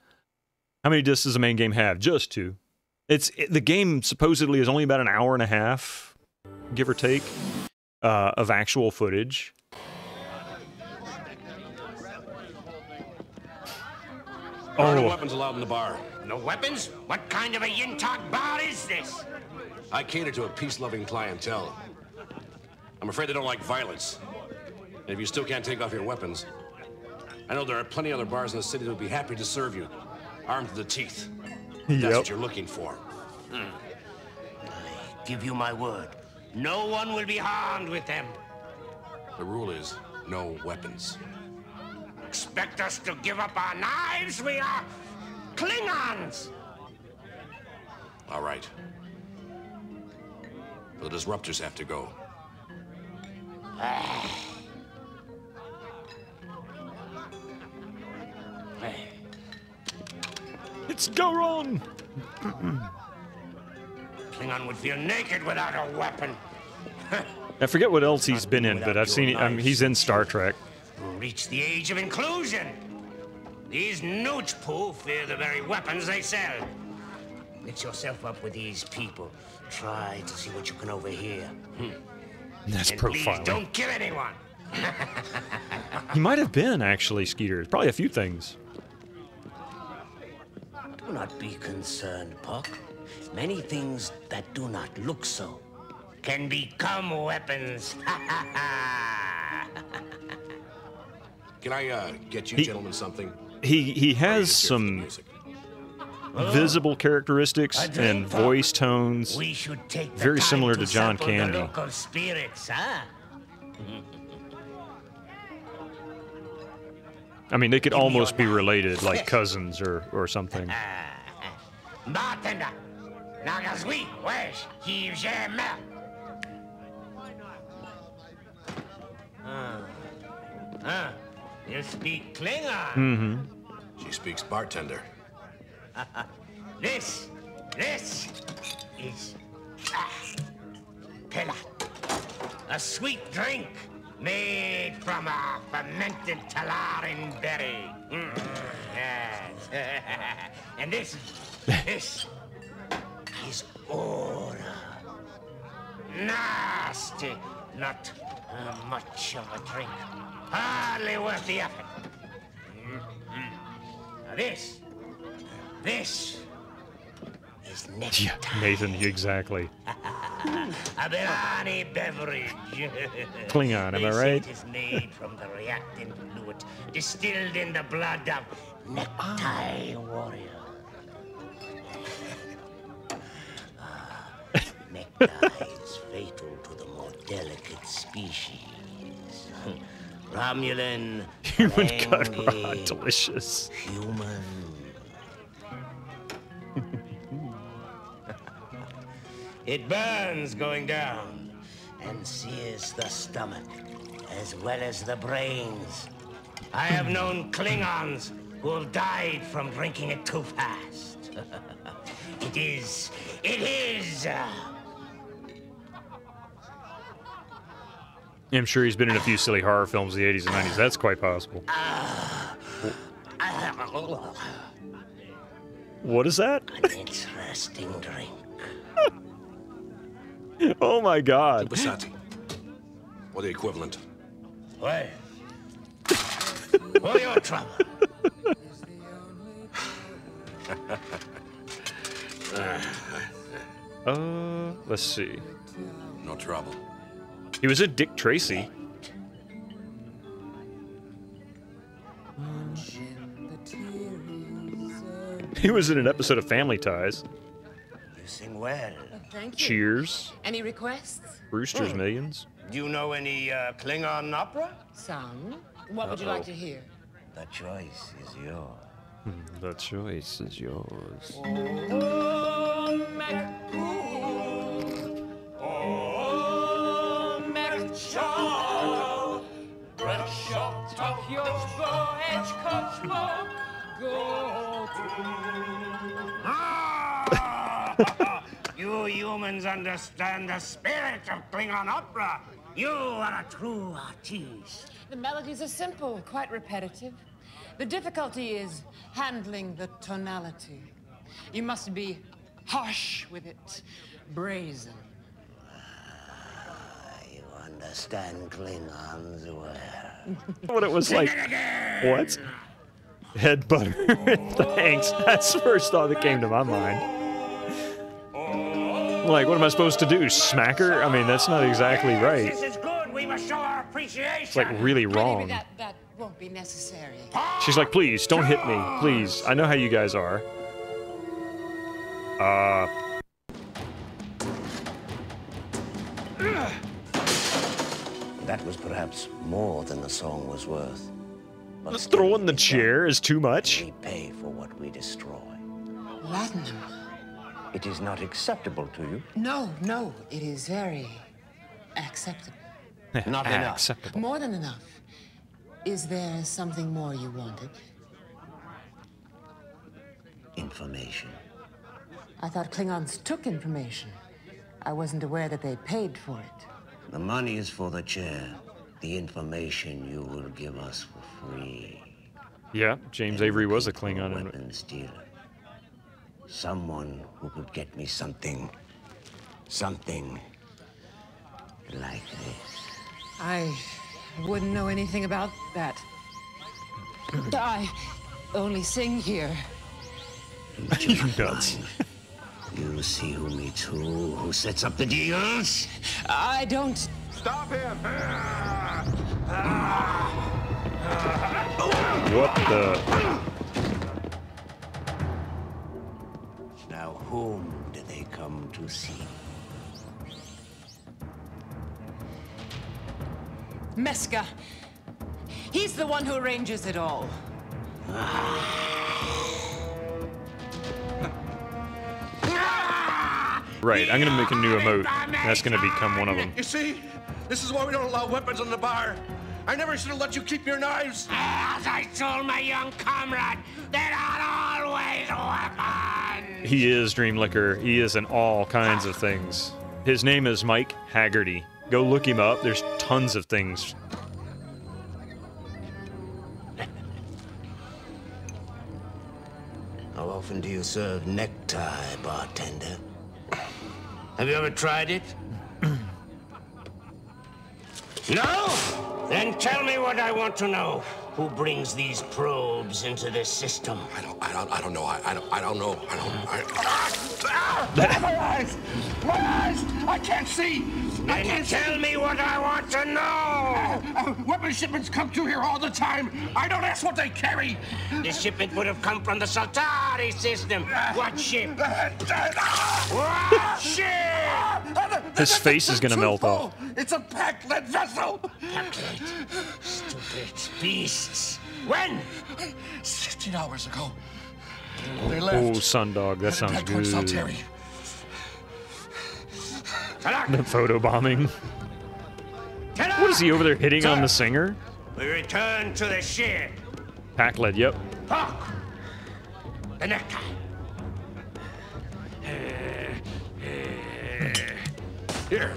How many discs does the main game have? Just 2. The game supposedly is only about an hour and a half, give or take, of actual footage. Oh. No weapons allowed in the bar. No weapons? What kind of a Yintog bar is this? I cater to a peace-loving clientele. I'm afraid they don't like violence. And if you still can't take off your weapons, I know there are plenty other bars in the city that would be happy to serve you, armed to the teeth. That's what you're looking for. I give you my word. No one will be harmed with them. The rule is no weapons. Expect us to give up our knives? We are Klingons! All right. The disruptors have to go. It's Goron! Klingon would feel naked without a weapon. I forget what else he's been in, but I've seen he's in Star Trek. Reach the age of inclusion. These nooch poo fear the very weapons they sell. Mix yourself up with these people. Try to see what you can overhear. That's and profiling. Please don't kill anyone. He might have been, actually, Skeeter. Probably a few things. Do not be concerned, Puck. Many things that do not look so can become weapons. Can I get you gentlemen something? He has some visible characteristics and voice tones We should take the very time similar to John sample the Candy. local spirits, huh? I mean, they could almost be related, like cousins or something. Bartender, Nagazwi, wesh, heave jamais. You speak Klingon. Mm-hmm. She speaks bartender. This is Pilla, a sweet drink made from a fermented talarin berry. Yes. And this is Aura. Nasty, not much of a drink. Hardly worth the effort. Now this is nectar. Yeah, Nathan, exactly. A Birani beverage. Klingon, am I right? It is made from the reactant fluid distilled in the blood of necktie warrior. Nectar is fatal to the more delicate species. Romulan, Human cut raw, Ferengi, delicious. human. It burns going down and sears the stomach as well as the brains. I have known Klingons who have died from drinking it too fast. It is. I'm sure he's been in a few silly horror films in the 80s and 90s. That's quite possible. What is that? An interesting drink. Oh my God. Basati. Or the equivalent. Wait. For your trouble. Let's see. No trouble. He was a Dick Tracy. He was in an episode of Family Ties. You sing well. Thank you. Cheers. Any requests? Brewster's Millions. Do you know any Klingon opera? Some. What would you like to hear? The choice is yours. The choice is yours. You humans understand the spirit of Klingon opera. You are a true artiste. The melodies are simple, quite repetitive. The difficulty is handling the tonality. You must be harsh with it, brazen. You understand Klingons well. What it was like. What? Head butter. Thanks. That's the first thought that came to my mind. Like, what am I supposed to do? Smack her? I mean, that's not exactly right. This is good. We must show our appreciation. It's like really wrong. Maybe that won't be necessary. She's like, please, don't hit me. Please. I know how you guys are. That was perhaps more than the song was worth. But Let's throw in the chair is too much. we pay for what we destroy. Latinum. It is not acceptable to you. No, no, it is very acceptable. Not enough. Acceptable. More than enough. Is there something more you wanted? Information. I thought Klingons took information. I wasn't aware that they paid for it. The money is for the chair. The information you will give us for free. Yeah, James Avery was a Klingon. Weapons dealer. Someone who could get me something like this. I wouldn't know anything about that. I only sing here. You nuts. You see who meets who sets up the deals? I don't. Stop him! What the? Now whom do they come to see? Meska. He's the one who arranges it all. Right, I'm gonna make a new emote. That's gonna become one of them. You see? This is why we don't allow weapons on the bar. I never should have let you keep your knives. As I told my young comrade, there are always weapons. He is Dream Liquor. He is in all kinds of things. His name is Mike Haggerty. Go look him up. There's tons of things. How often do you serve necktie, bartender? Have you ever tried it? No? Then tell me what I want to know. Who brings these probes into this system? I don't know. I don't know. My eyes! My eyes! I can't see! I Then can't tell me what I want to know. Weapon shipments come through here all the time. I don't ask what they carry. This shipment would have come from the Saltari system. What ship? What ship? His face is gonna melt off. It's a pack-led vessel. Packlet. Stupid beasts. When? 16 hours ago. They left. Oh, Sundog, that sounds Headed back towards good. Saltari. The photo bombing. What is he over there hitting on the singer? We return to the ship. Pack-led, yep. Hawk. The necktie. Here.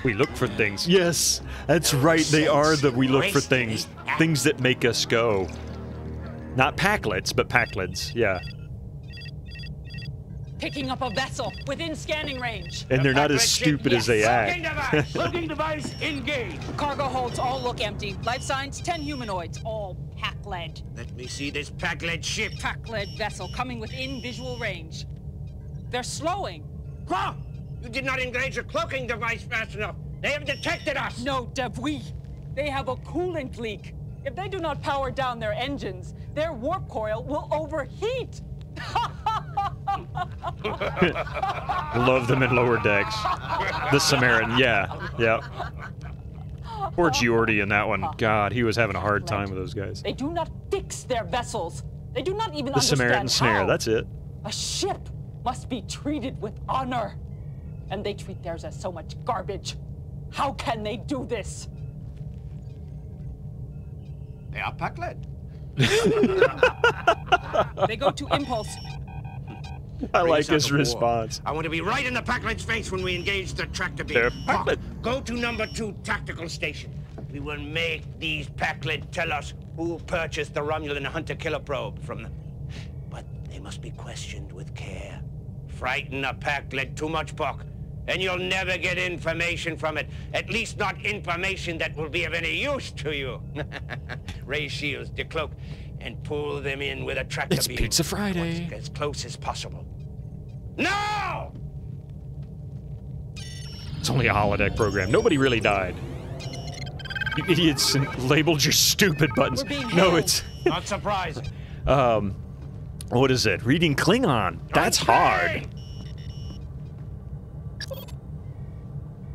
We look for things. Yes, that's right. They are the we look for things. Things that make us go. Not packlets, but packlets. Yeah. Picking up a vessel within scanning range. And they're not as stupid as they act. Loading device engaged. Cargo holds all look empty. Life signs, 10 humanoids, all pack-led. Let me see this pack-led ship. Pack-led vessel coming within visual range. They're slowing. Quoi? You did not engage your cloaking device fast enough. They have detected us. No, Dev, they have a coolant leak. If they do not power down their engines, their warp coil will overheat. Love them in lower decks. The Samaritan, yeah. Poor Geordi in that one. God, he was having a hard time with those guys. They do not fix their vessels. They do not even The Samaritan understand snare, how. that's it. A ship must be treated with honor. And they treat theirs as so much garbage. How can they do this? They are pack-led. They go to impulse. I like his response. I want to be right in the packlet's face when we engage the tractor beam. They're packlet. Go to number 2 tactical station. We will make these packlet tell us who purchased the Romulan hunter-killer probe from them. But they must be questioned with care. Frighten a packlet too much, Puck, and you'll never get information from it. At least not information that will be of any use to you. Ray shields, decloak, and pull them in with a tractor It's beam. Pizza Friday. As close as possible. No! It's only a holodeck program. Nobody really died. You idiots labeled your stupid buttons. No, it's... Not surprising. What is it? Reading Klingon. That's hard.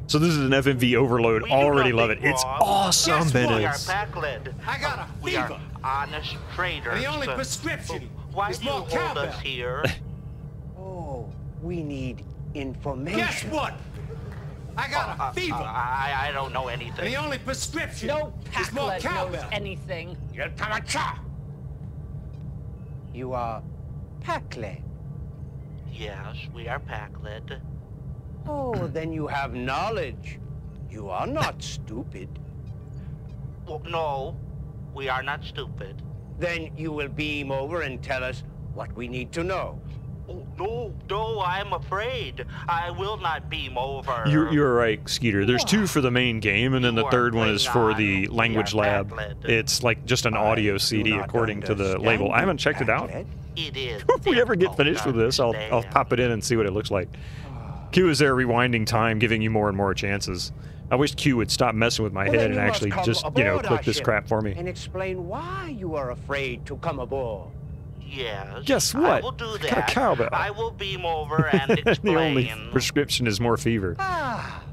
So this is an FMV overload. Already love it. It's awesome, Bennett. I got a We are fever. honest traders. The only prescription Why is do you more hold cowbell. us here? Oh, we need information. Guess what? I got a fever. I don't know And anything. the only prescription No is more Packlet knows cowbell. anything. You're Tamacha. You are Packlet. Yes, we are Packlet. Oh, then you have knowledge. You are not stupid. Well, no, we are not stupid. Then you will beam over and tell us what we need to know. Oh, no, I'm afraid. I will not beam over. You're right, Skeeter. There's 2 for the main game, and then the third one is for the language lab. It's like just an audio CD according to the label. I haven't checked it out. It is. If we ever get finished with this, I'll pop it in and see what it looks like. Q is there rewinding time, giving you more and more chances. I wish Q would stop messing with my head and actually just, you know, click this crap for me. And explain why you are afraid to come aboard. Yes. Guess what? I will do I that. got a cowbell. I will beam over and explain. The only prescription is more fever. Ah,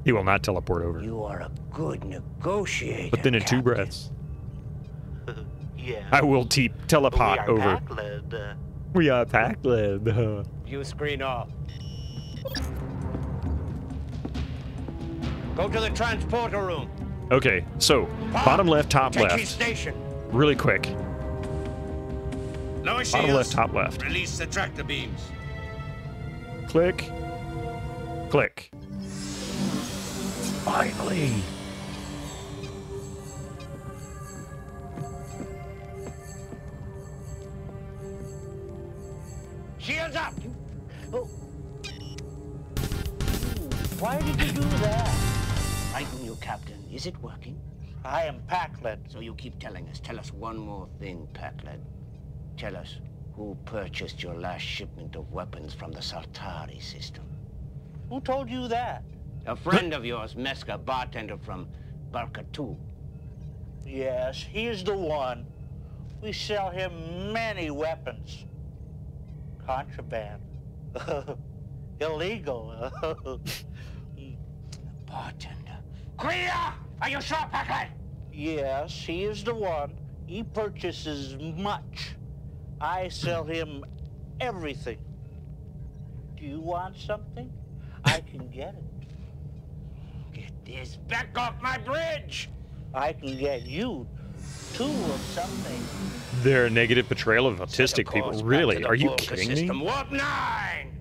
He will not teleport over. you are a good negotiator. But then in 2 Captain. breaths. Yeah. I will teleport we are over. Packlet. We are Packlet. View screen off. Go to the transporter room. Okay, so bottom left, top Take your left. station. Really quick. No issues. Bottom left, top left. Release the tractor beams. Click. Click. Finally. Shields up. Oh. Why did you do that? Frighten you, Captain. Is it working? I am Packlet. So you keep telling us. Tell us one more thing, Packlet. Tell us who purchased your last shipment of weapons from the Sartari system. Who told you that? A friend of yours, Meska, bartender from Barkatu. Yes, he's the one. We sell him many weapons. Contraband. Illegal. Bartender. Clear! Are you sure, Packlet? Yes, he is the one. He purchases much. I sell him everything. Do you want something? I can get it. Get this back off my bridge! I can get you 2 of something. They're a negative portrayal of autistic people. Really? Are you kidding me? Warp 9!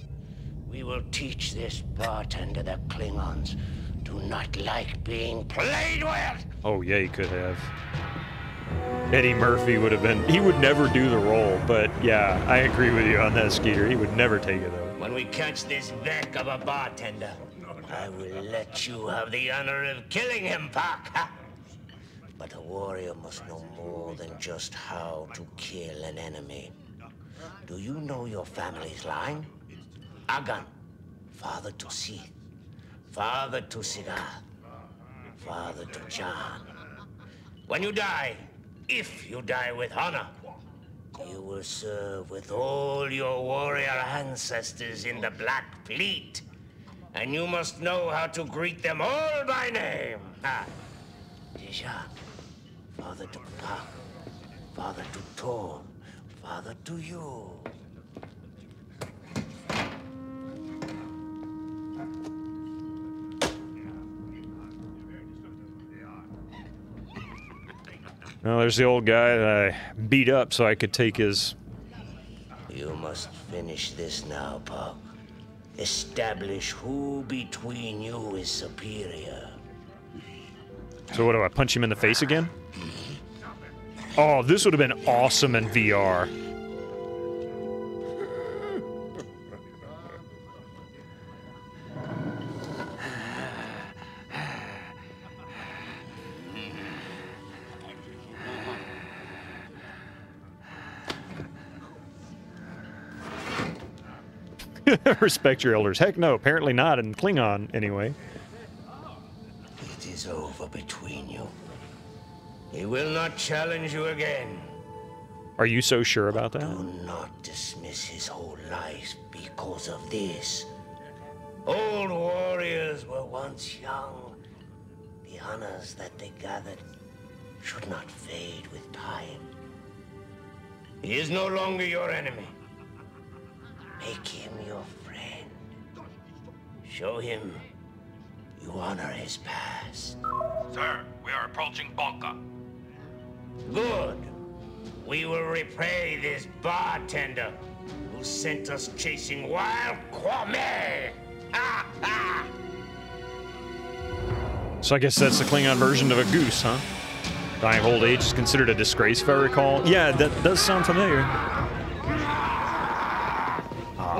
We will teach this bartender that Klingons do not like being played with! Oh, yeah, he could have. Eddie Murphy would have been... He would never do the role, but yeah, I agree with you on that, Skeeter. He would never take it, though. When we catch this wreck of a bartender, I will let you have the honor of killing him, Park. But a warrior must know more than just how to kill an enemy. Do you know your family's line? Agan, father to Sith, father to Sigar, father to John. When you die, if you die with honor, you will serve with all your warrior ancestors in the Black Fleet. And you must know how to greet them all by name. Deja, father to Pak, father to Tor, father to you. Well, there's the old guy that I beat up so I could take his... You must finish this now, Puck. Establish who between you is superior. So what, do I punch him in the face again? Oh, this would have been awesome in VR. Respect your elders. Heck no, apparently not in Klingon, anyway. It is is over between you. He will not challenge you again. Are you so sure about that? Do not dismiss his whole life because of this. Old warriors were once young. The honors that they gathered should not fade with time. He is no longer your enemy. Make him your friend. Show him you honor his past. Sir, we are approaching bunker. Good. We will repay this bartender who sent us chasing wild Kwame. Ha ha! So I guess that's the Klingon version of a goose, huh? Dying of old age is considered a disgrace, if I recall. Yeah, that does sound familiar.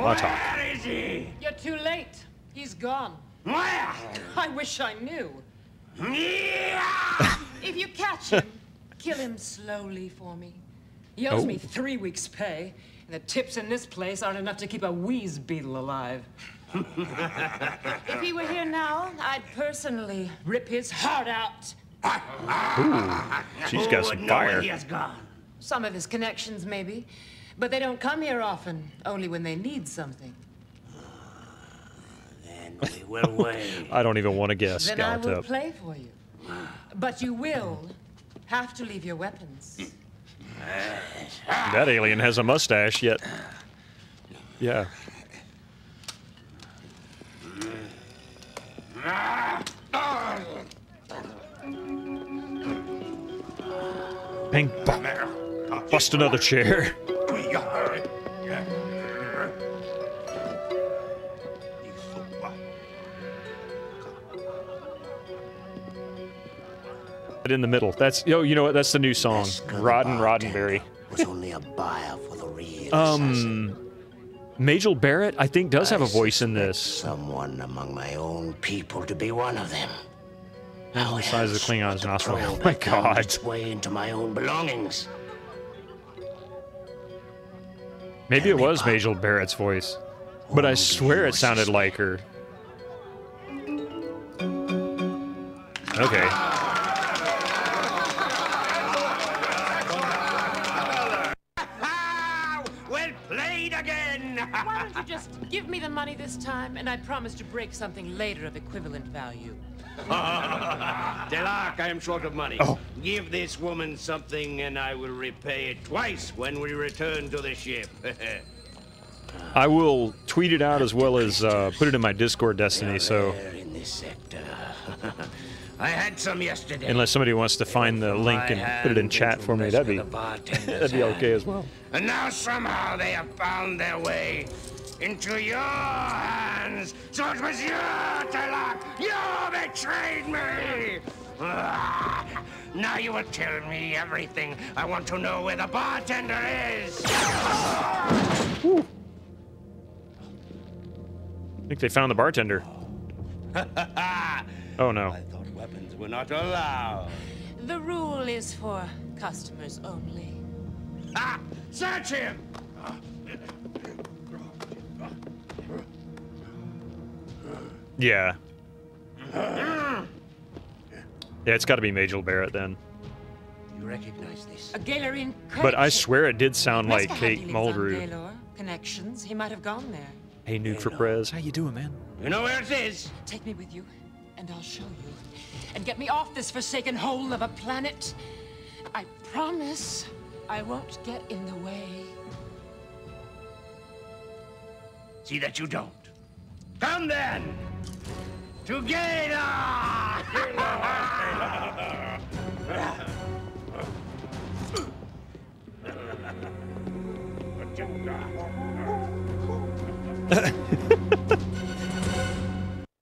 Where is he? You're too late. He's gone. Where? I wish I knew. If you catch him, kill him slowly for me. He owes me 3 weeks' pay, and the tips in this place aren't enough to keep a wheeze beetle alive. If he were here now, I'd personally rip his heart out. Ooh, she's got some fire. He has gone. Some of his connections, maybe, but they don't come here often, only when they need something. Then we will wait. I don't even want to guess. Then I will Scallop. play for you. But you will have to leave your weapons. That alien has a mustache, yet. Yeah. Bang, bang. Bust another chair. In the middle. That's you know what? That's the new song. Roddenberry. Was only a buyer for the real Majel Barrett, I think, does have a voice in this. Someone among my own people to be one of them. How the size of the Klingon's nostril. Oh my god. Its way into my own belongings. Maybe it was Majel Barrett's voice, but I swear it sounded like her. Okay. Well played again! Why don't you just give me the money this time, and I promise to break something later of equivalent value. Delark, I am short of money. Oh. Give this woman something, and I will repay it twice when we return to the ship. I will tweet it out as well as put it in my Discord, Destiny, so... In this sector. I had some yesterday. Unless somebody wants to find the link and put it in chat for me, that'd be okay as well. And now somehow they have found their way into your hands. So it was you, Delark. You betrayed me. Now you will tell me everything. I want to know where the bartender is. Woo. I think they found the bartender. Oh no. I thought weapons were not allowed. The rule is for customers only. Ah! Search him! Yeah. Yeah, it's got to be Majel Barrett then. You recognize this? A Galerian credit But I ship. swear it did sound Must like have Kate dealings on Mulgrew. Gaylor. Connections. He might have gone there. Hey, Nude for Prez. How you doing, man? You know where it is? Take me with you, and I'll show you. And get me off this forsaken hole of a planet. I promise I won't get in the way. See that you don't. Come then! Together!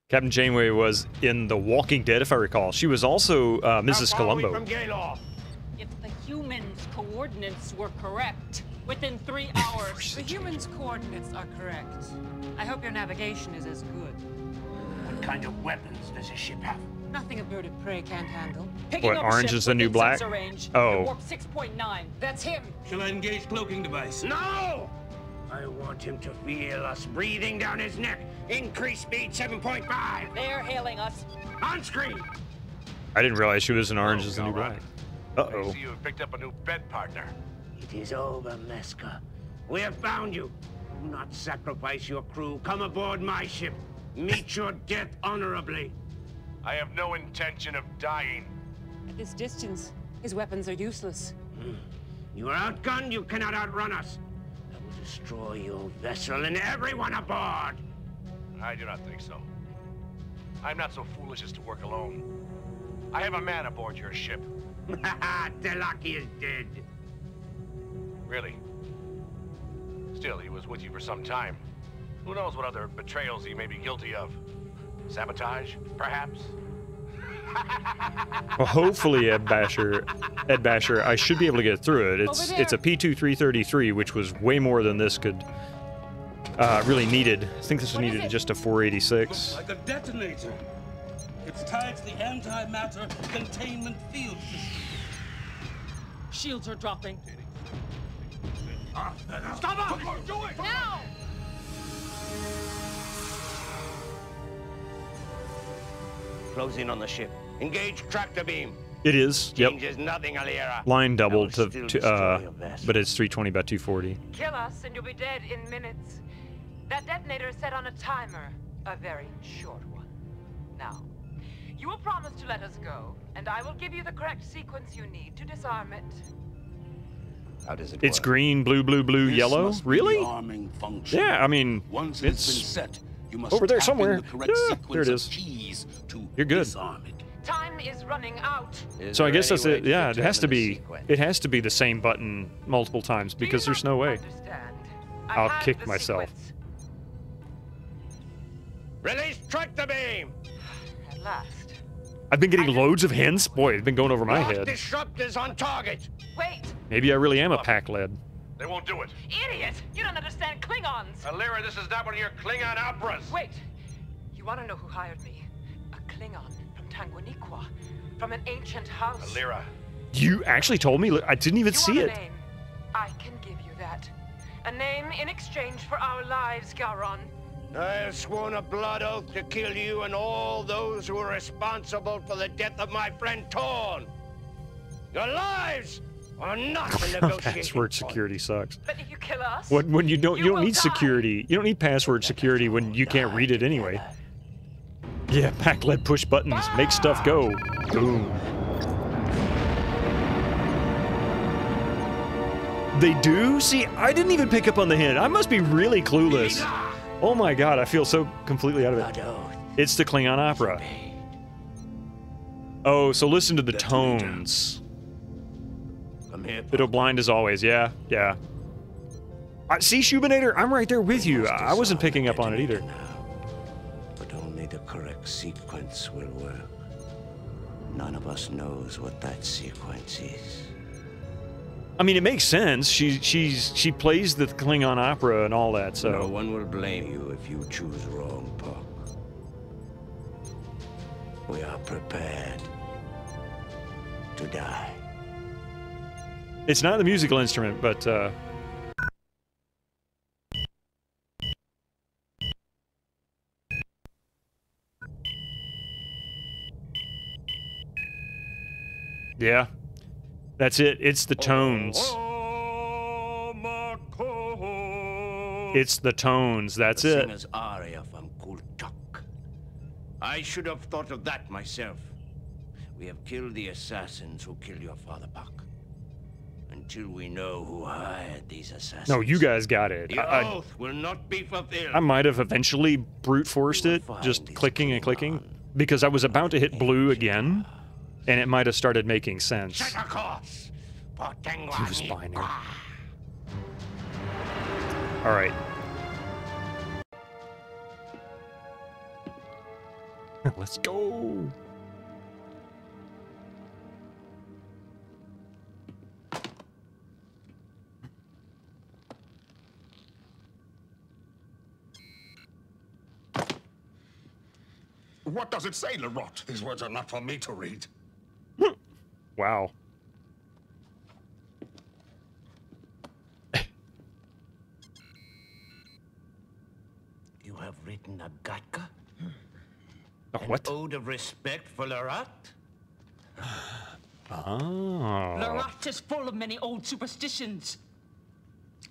Captain Janeway was in The Walking Dead, if I recall. She was also Mrs. Columbo. If the humans' coordinates were correct, within 3 hours... The humans' coordinates are correct. I hope your navigation is as good. What kind of weapons does this ship have? Nothing a bird of prey can't handle. Picking What, up orange ship is the new within black? sensor range. Oh. Warp 6.9. That's him. Shall I engage cloaking device? No! I want him to feel us breathing down his neck. Increase speed 7.5. They're hailing us. On screen. I didn't realize she was an orange as the new black. I Uh-oh. see you've picked up a new bed partner. It is over, Meska. We have found you. Do not sacrifice your crew. Come aboard my ship. Meet your death honorably. I have no intention of dying. At this distance, his weapons are useless. You are outgunned. You cannot outrun us. I will destroy your vessel and everyone aboard. I do not think so. I'm not so foolish as to work alone. I have a man aboard your ship. Telaki is dead. Really? Still, he was with you for some time. Who knows what other betrayals he may be guilty of? Sabotage, perhaps? Well, hopefully, Ed Basher, I should be able to get through it. It's a P2-333, which was way more than this could really needed. I think this was needed just a 486. Like a detonator. It's tied to the antimatter containment field system. Shields are dropping. Stop up! Do it! Now! Close in on the ship. Engage tractor beam. It is. Yep. Changes nothing, Alira. Line doubled to vessel. but it's 320 by 240. Kill us and you'll be dead in minutes. That detonator is set on a timer. A very short one. Now, you will promise to let us go, and I will give you the correct sequence you need to disarm it. How does it It's work? green, blue, blue, blue, This yellow. must be Really? the arming function. Yeah, I mean, Once it's it's been set, you must over there tap in somewhere. the correct Yeah, sequence there it of is. keys to You're good. disarm it. Time is running out. So I guess that's it. Yeah, it has to be. It has to be the same button multiple times because there's no way. I'll kick myself. Release tractor beam. At last. I've been getting loads of hints. Boy, it's been going over my Lock head. disruptors on target. Wait, Maybe I really am a pack lead. They won't do it. idiot! You don't understand Klingons. Alira, this is not one of your Klingon operas. Wait, you want to know who hired me? A Klingon from Tanguaniqua, from an ancient house. Alira. You actually told me. I didn't even You see want it. a name? I can give you that. A name in exchange for our lives, Garon. I have sworn a blood oath to kill you and all those who are responsible for the death of my friend Torn. Your lives are not a negotiation Password point. security sucks. But if you kill us, When you don't will need die. security. You don't need password security when you can't read it anyway. Yeah, pack lead push buttons. Make stuff go. Boom. They do? See, I didn't even pick up on the hint. I must be really clueless. Oh my god, I feel so completely out of it. It's the Klingon opera. Oh, so listen to the tones. Come here. It'll blind as always. Yeah, yeah. See, Shubinator, I'm right there with you. I wasn't picking up on it either. But only the correct sequence will work. None of us knows what that sequence is. I mean, it makes sense. She plays the Klingon opera and all that, so. No one will blame you if you choose wrong, Puck. We are prepared to die. It's not the musical instrument, but yeah. That's it. It's the tones. It's the tones. That's the it. singer's aria from Kultuk. I should have thought of that myself. We have killed the assassins who killed your father, Puck. Until we know who hired these assassins. No, you guys got it. The oath will not be fulfilled. I might have eventually brute forced it, just clicking and clicking, because I was about to hit blue again, and it might have started making sense. He was binary. All right. Let's go. What does it say, Lerotte? These words are not for me to read. Wow. You have written a Gatka? What? An ode of respect for Lerotte? Oh. Lerat is full of many old superstitions.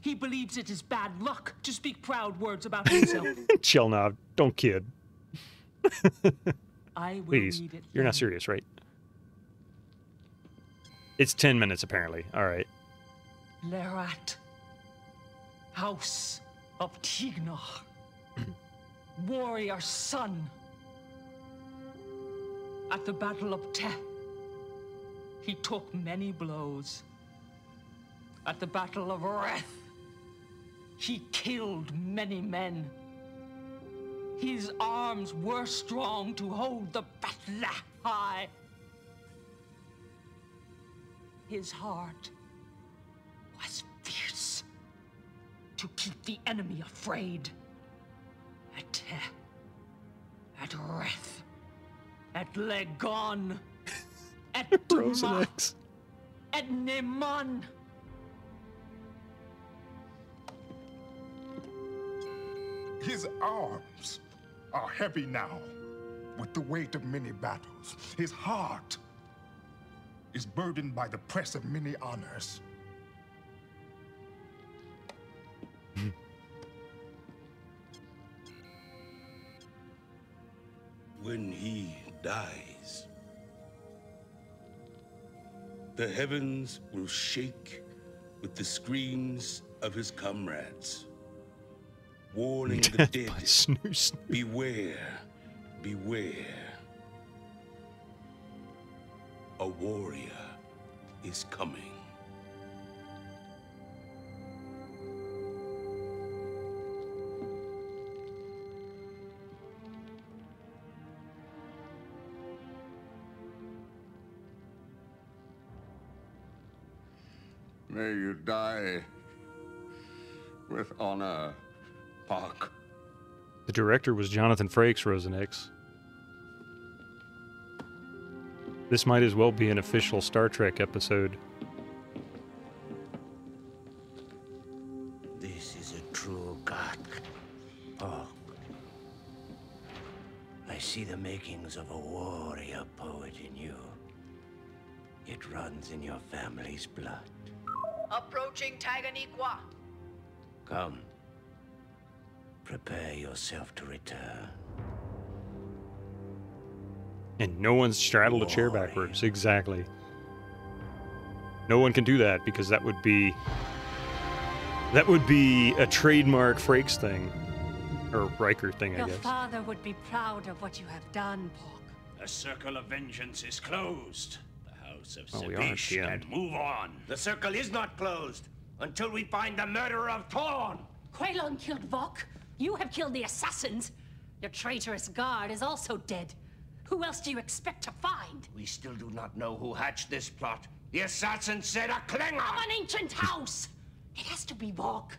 He believes it is bad luck to speak proud words about himself. Chill now. Don't kid. I will Please. read it. You're not serious, right? It's 10 minutes, apparently. All right. Lerat, House of Tignor, warrior son. At the Battle of Te, he took many blows. At the Battle of Reth, he killed many men. His arms were strong to hold the battle high. His heart was fierce to keep the enemy afraid. At Te, at Reth, at Legon, at Duma, at Neman. His arms are heavy now with the weight of many battles. His heart is burdened by the press of many honors. When he dies, the heavens will shake with the screams of his comrades, warning the dead, beware, beware. A warrior is coming. May you die with honor, Park. The director was Jonathan Frakes, Rosenix. This might as well be an official Star Trek episode. This is a true god. Park. I see the makings of a warrior poet in you. It runs in your family's blood. Approaching Taganiqua. Come. Prepare yourself to return. And no one's straddled a chair backwards. Exactly. No one can do that because that would be a trademark Frakes thing. Or Riker thing, I Your guess. father would be proud of what you have done, Pork. The circle of vengeance is closed. The House of Oh, we are at Sepish the can end. move on. The circle is not closed until we find the murderer of Thorn. Quaylon killed Vok. You have killed the assassins. Your traitorous guard is also dead. Who else do you expect to find? We still do not know who hatched this plot. The assassin said a Klingon! Of an ancient house! It has to be Vok.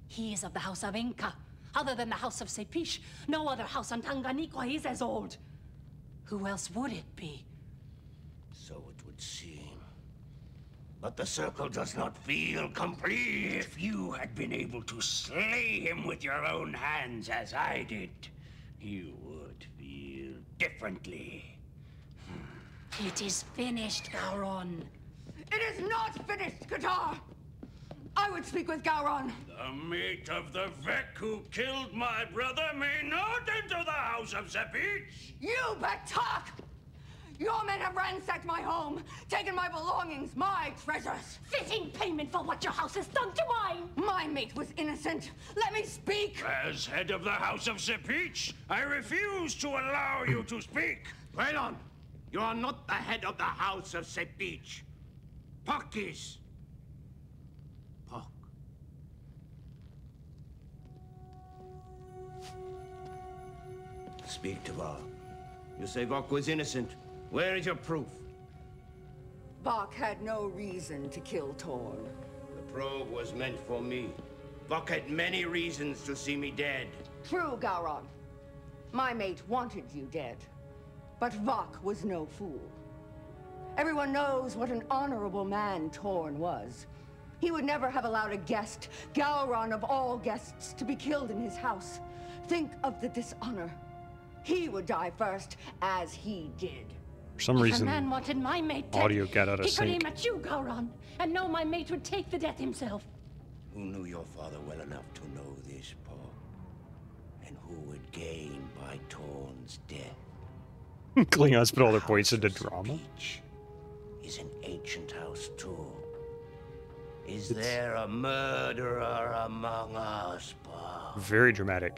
He is of the House of Inca. Other than the House of Sepish, no other house on Taganiqua is as old. Who else would it be? So it would seem. But the circle does not feel complete. If you had been able to slay him with your own hands as I did, you would feel differently. It is finished, Gowron. It is not finished, Qatar. I would speak with Gowron. The mate of the Vec who killed my brother may not enter the House of Sepish. You Batak! Your men have ransacked my home, taken my belongings, my treasures. Fitting payment for what your house has done to mine. My mate was innocent. Let me speak. As head of the House of Sepish, I refuse to allow you to speak. Quaylon, you are not the head of the House of Sepish. Puck is. Puck. Speak to Vok. You say Vok was innocent. Where is your proof? Vok had no reason to kill Torn. The probe was meant for me. Vok had many reasons to see me dead. True, Gowron. My mate wanted you dead. But Vok was no fool. Everyone knows what an honorable man Torn was. He would never have allowed a guest, Gowron of all guests, to be killed in his house. Think of the dishonor. He would die first, as he did. For some If reason, a man wanted my mate dead, audio got out of he could sync. aim at you, Gowron, and know my mate would take the death himself. Who knew your father well enough to know this, Paul? And who would gain by Torn's death? Klingons put all their points into drama. Is an ancient house too. Is there a murderer among us, Paul? Very dramatic.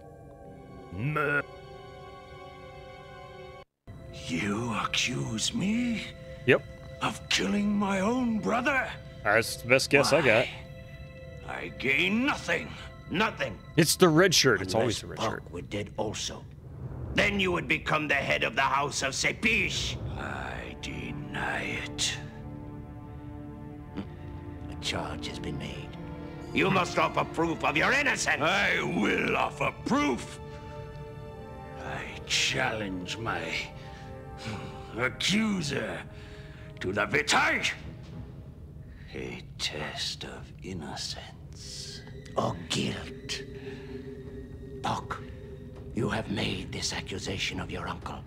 You accuse me Yep. of killing my own brother? That's the best guess I got. I gain nothing. Nothing. It's the red shirt. It's always the red Buck shirt. were dead also. Then you would become the head of the House of Sepish. I deny it. A charge has been made. You must offer proof of your innocence. I will offer proof. I challenge my accuser to the vitae. A test of innocence. Or guilt. Buck, you have made this accusation of your uncle.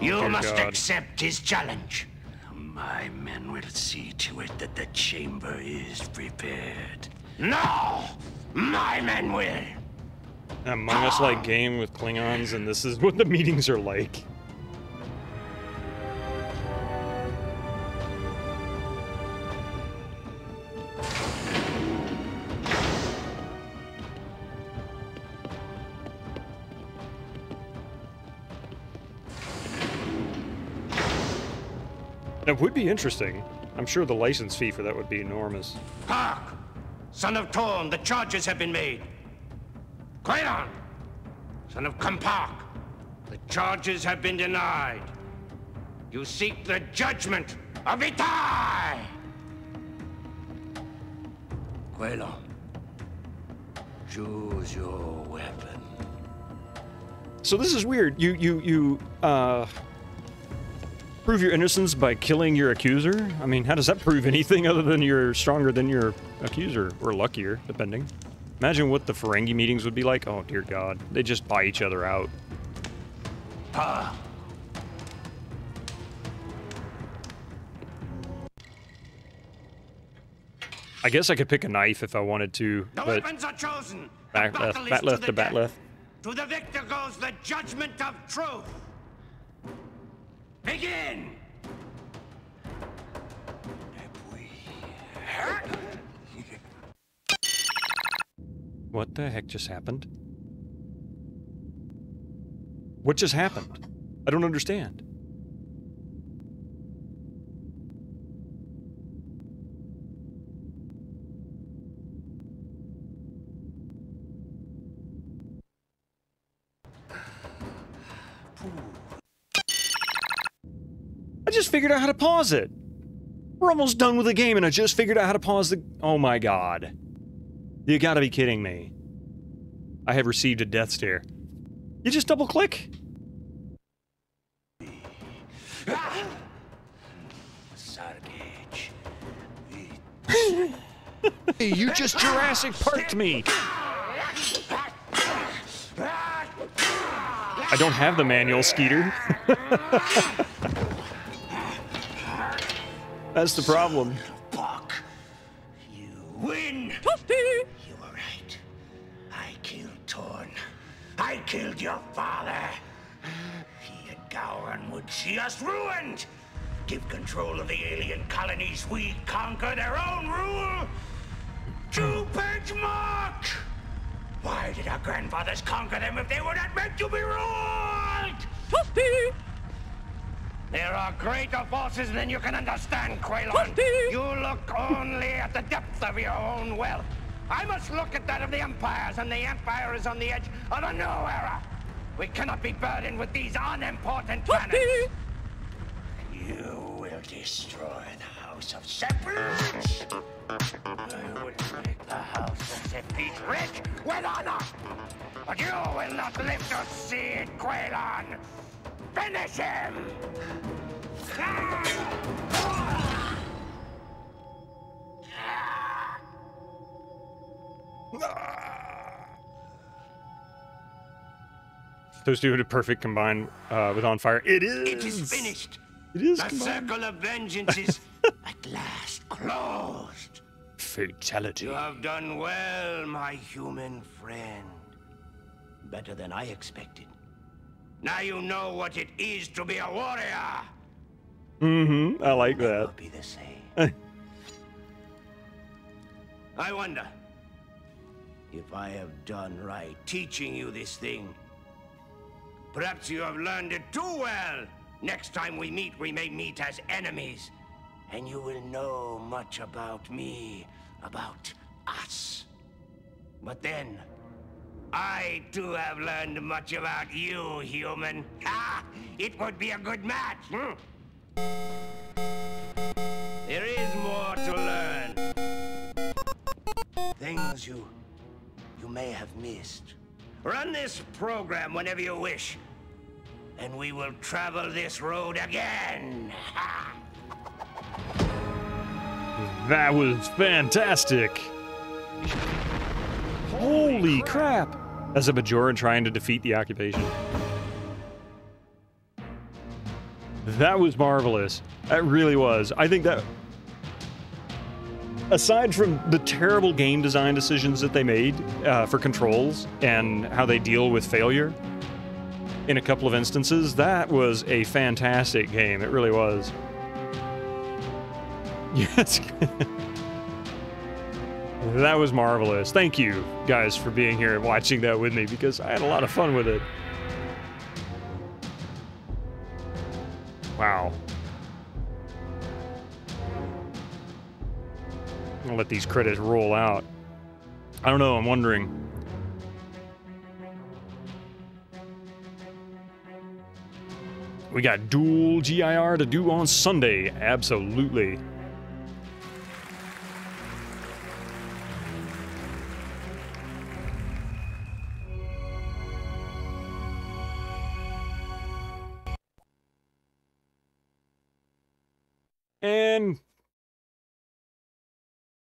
You dear must God. accept his challenge. My men will see to it that the chamber is prepared. No! My men will! Among Us like game with Klingons, and this is what the meetings are like. That would be interesting. I'm sure the license fee for that would be enormous. Hark! Son of Torn, the charges have been made. Quaylon! Son of Kampak, the charges have been denied. You seek the judgment of Vitae! Quaylon, choose your weapon. So this is weird. You prove your innocence by killing your accuser? I mean, how does that prove anything other than you're stronger than your accuser, or luckier, depending. Imagine what the Ferengi meetings would be like. Oh, dear God. They just buy each other out. I guess I could pick a knife if I wanted to, The but weapons are chosen. bat The left, battle is bat to left the to bat death. left. To the victor goes the judgment of truth. Begin! What the heck just happened? What just happened? I don't understand. I just figured out how to pause it. We're almost done with the game and I just figured out how to pause the... Oh my God. You gotta be kidding me. I have received a death stare. You just double click? Hey, you just Jurassic Parked me. I don't have the manual, Skeeter. That's the problem. Win! You were right. I killed Torn. I killed your father. He and Gowron would see us ruined. Give control of the alien colonies, we conquer their own rule. Two-page mark! Why did our grandfathers conquer them if they were not meant to be ruled? There are greater forces than you can understand, Quaylon. You look only at the depth of your own wealth. I must look at that of the Empires, and the Empire is on the edge of a new era. We cannot be burdened with these unimportant planets. You will destroy the House of Sepish. I will make the House of Sepish rich with honor. But you will not live to see it, Quaylon. Finish him! Those two had a perfect combine with On Fire. It is! It is finished! It is The combined. circle of vengeance is at last closed. Fatality. You have done well, my human friend. Better than I expected. Now you know what it is to be a warrior. Mm-hmm. I like that. Never be the same. I wonder if I have done right teaching you this thing. Perhaps you have learned it too well. Next time we may meet as enemies. And you will know much about me, about us. But then, I too have learned much about you, human. Ha! It would be a good match. There is more to learn. Things you may have missed. Run this program whenever you wish, and we will travel this road again. That was fantastic. Holy crap. As a Bajoran trying to defeat the occupation. That was marvelous. That really was. I think that, aside from the terrible game design decisions that they made for controls and how they deal with failure in a couple of instances, that was a fantastic game. It really was. Yes. That was marvelous. Thank you, guys, for being here and watching that with me, because I had a lot of fun with it. Wow. I'll let these credits roll out. I don't know, I'm wondering. We got dual GIR to do on Sunday. Absolutely. And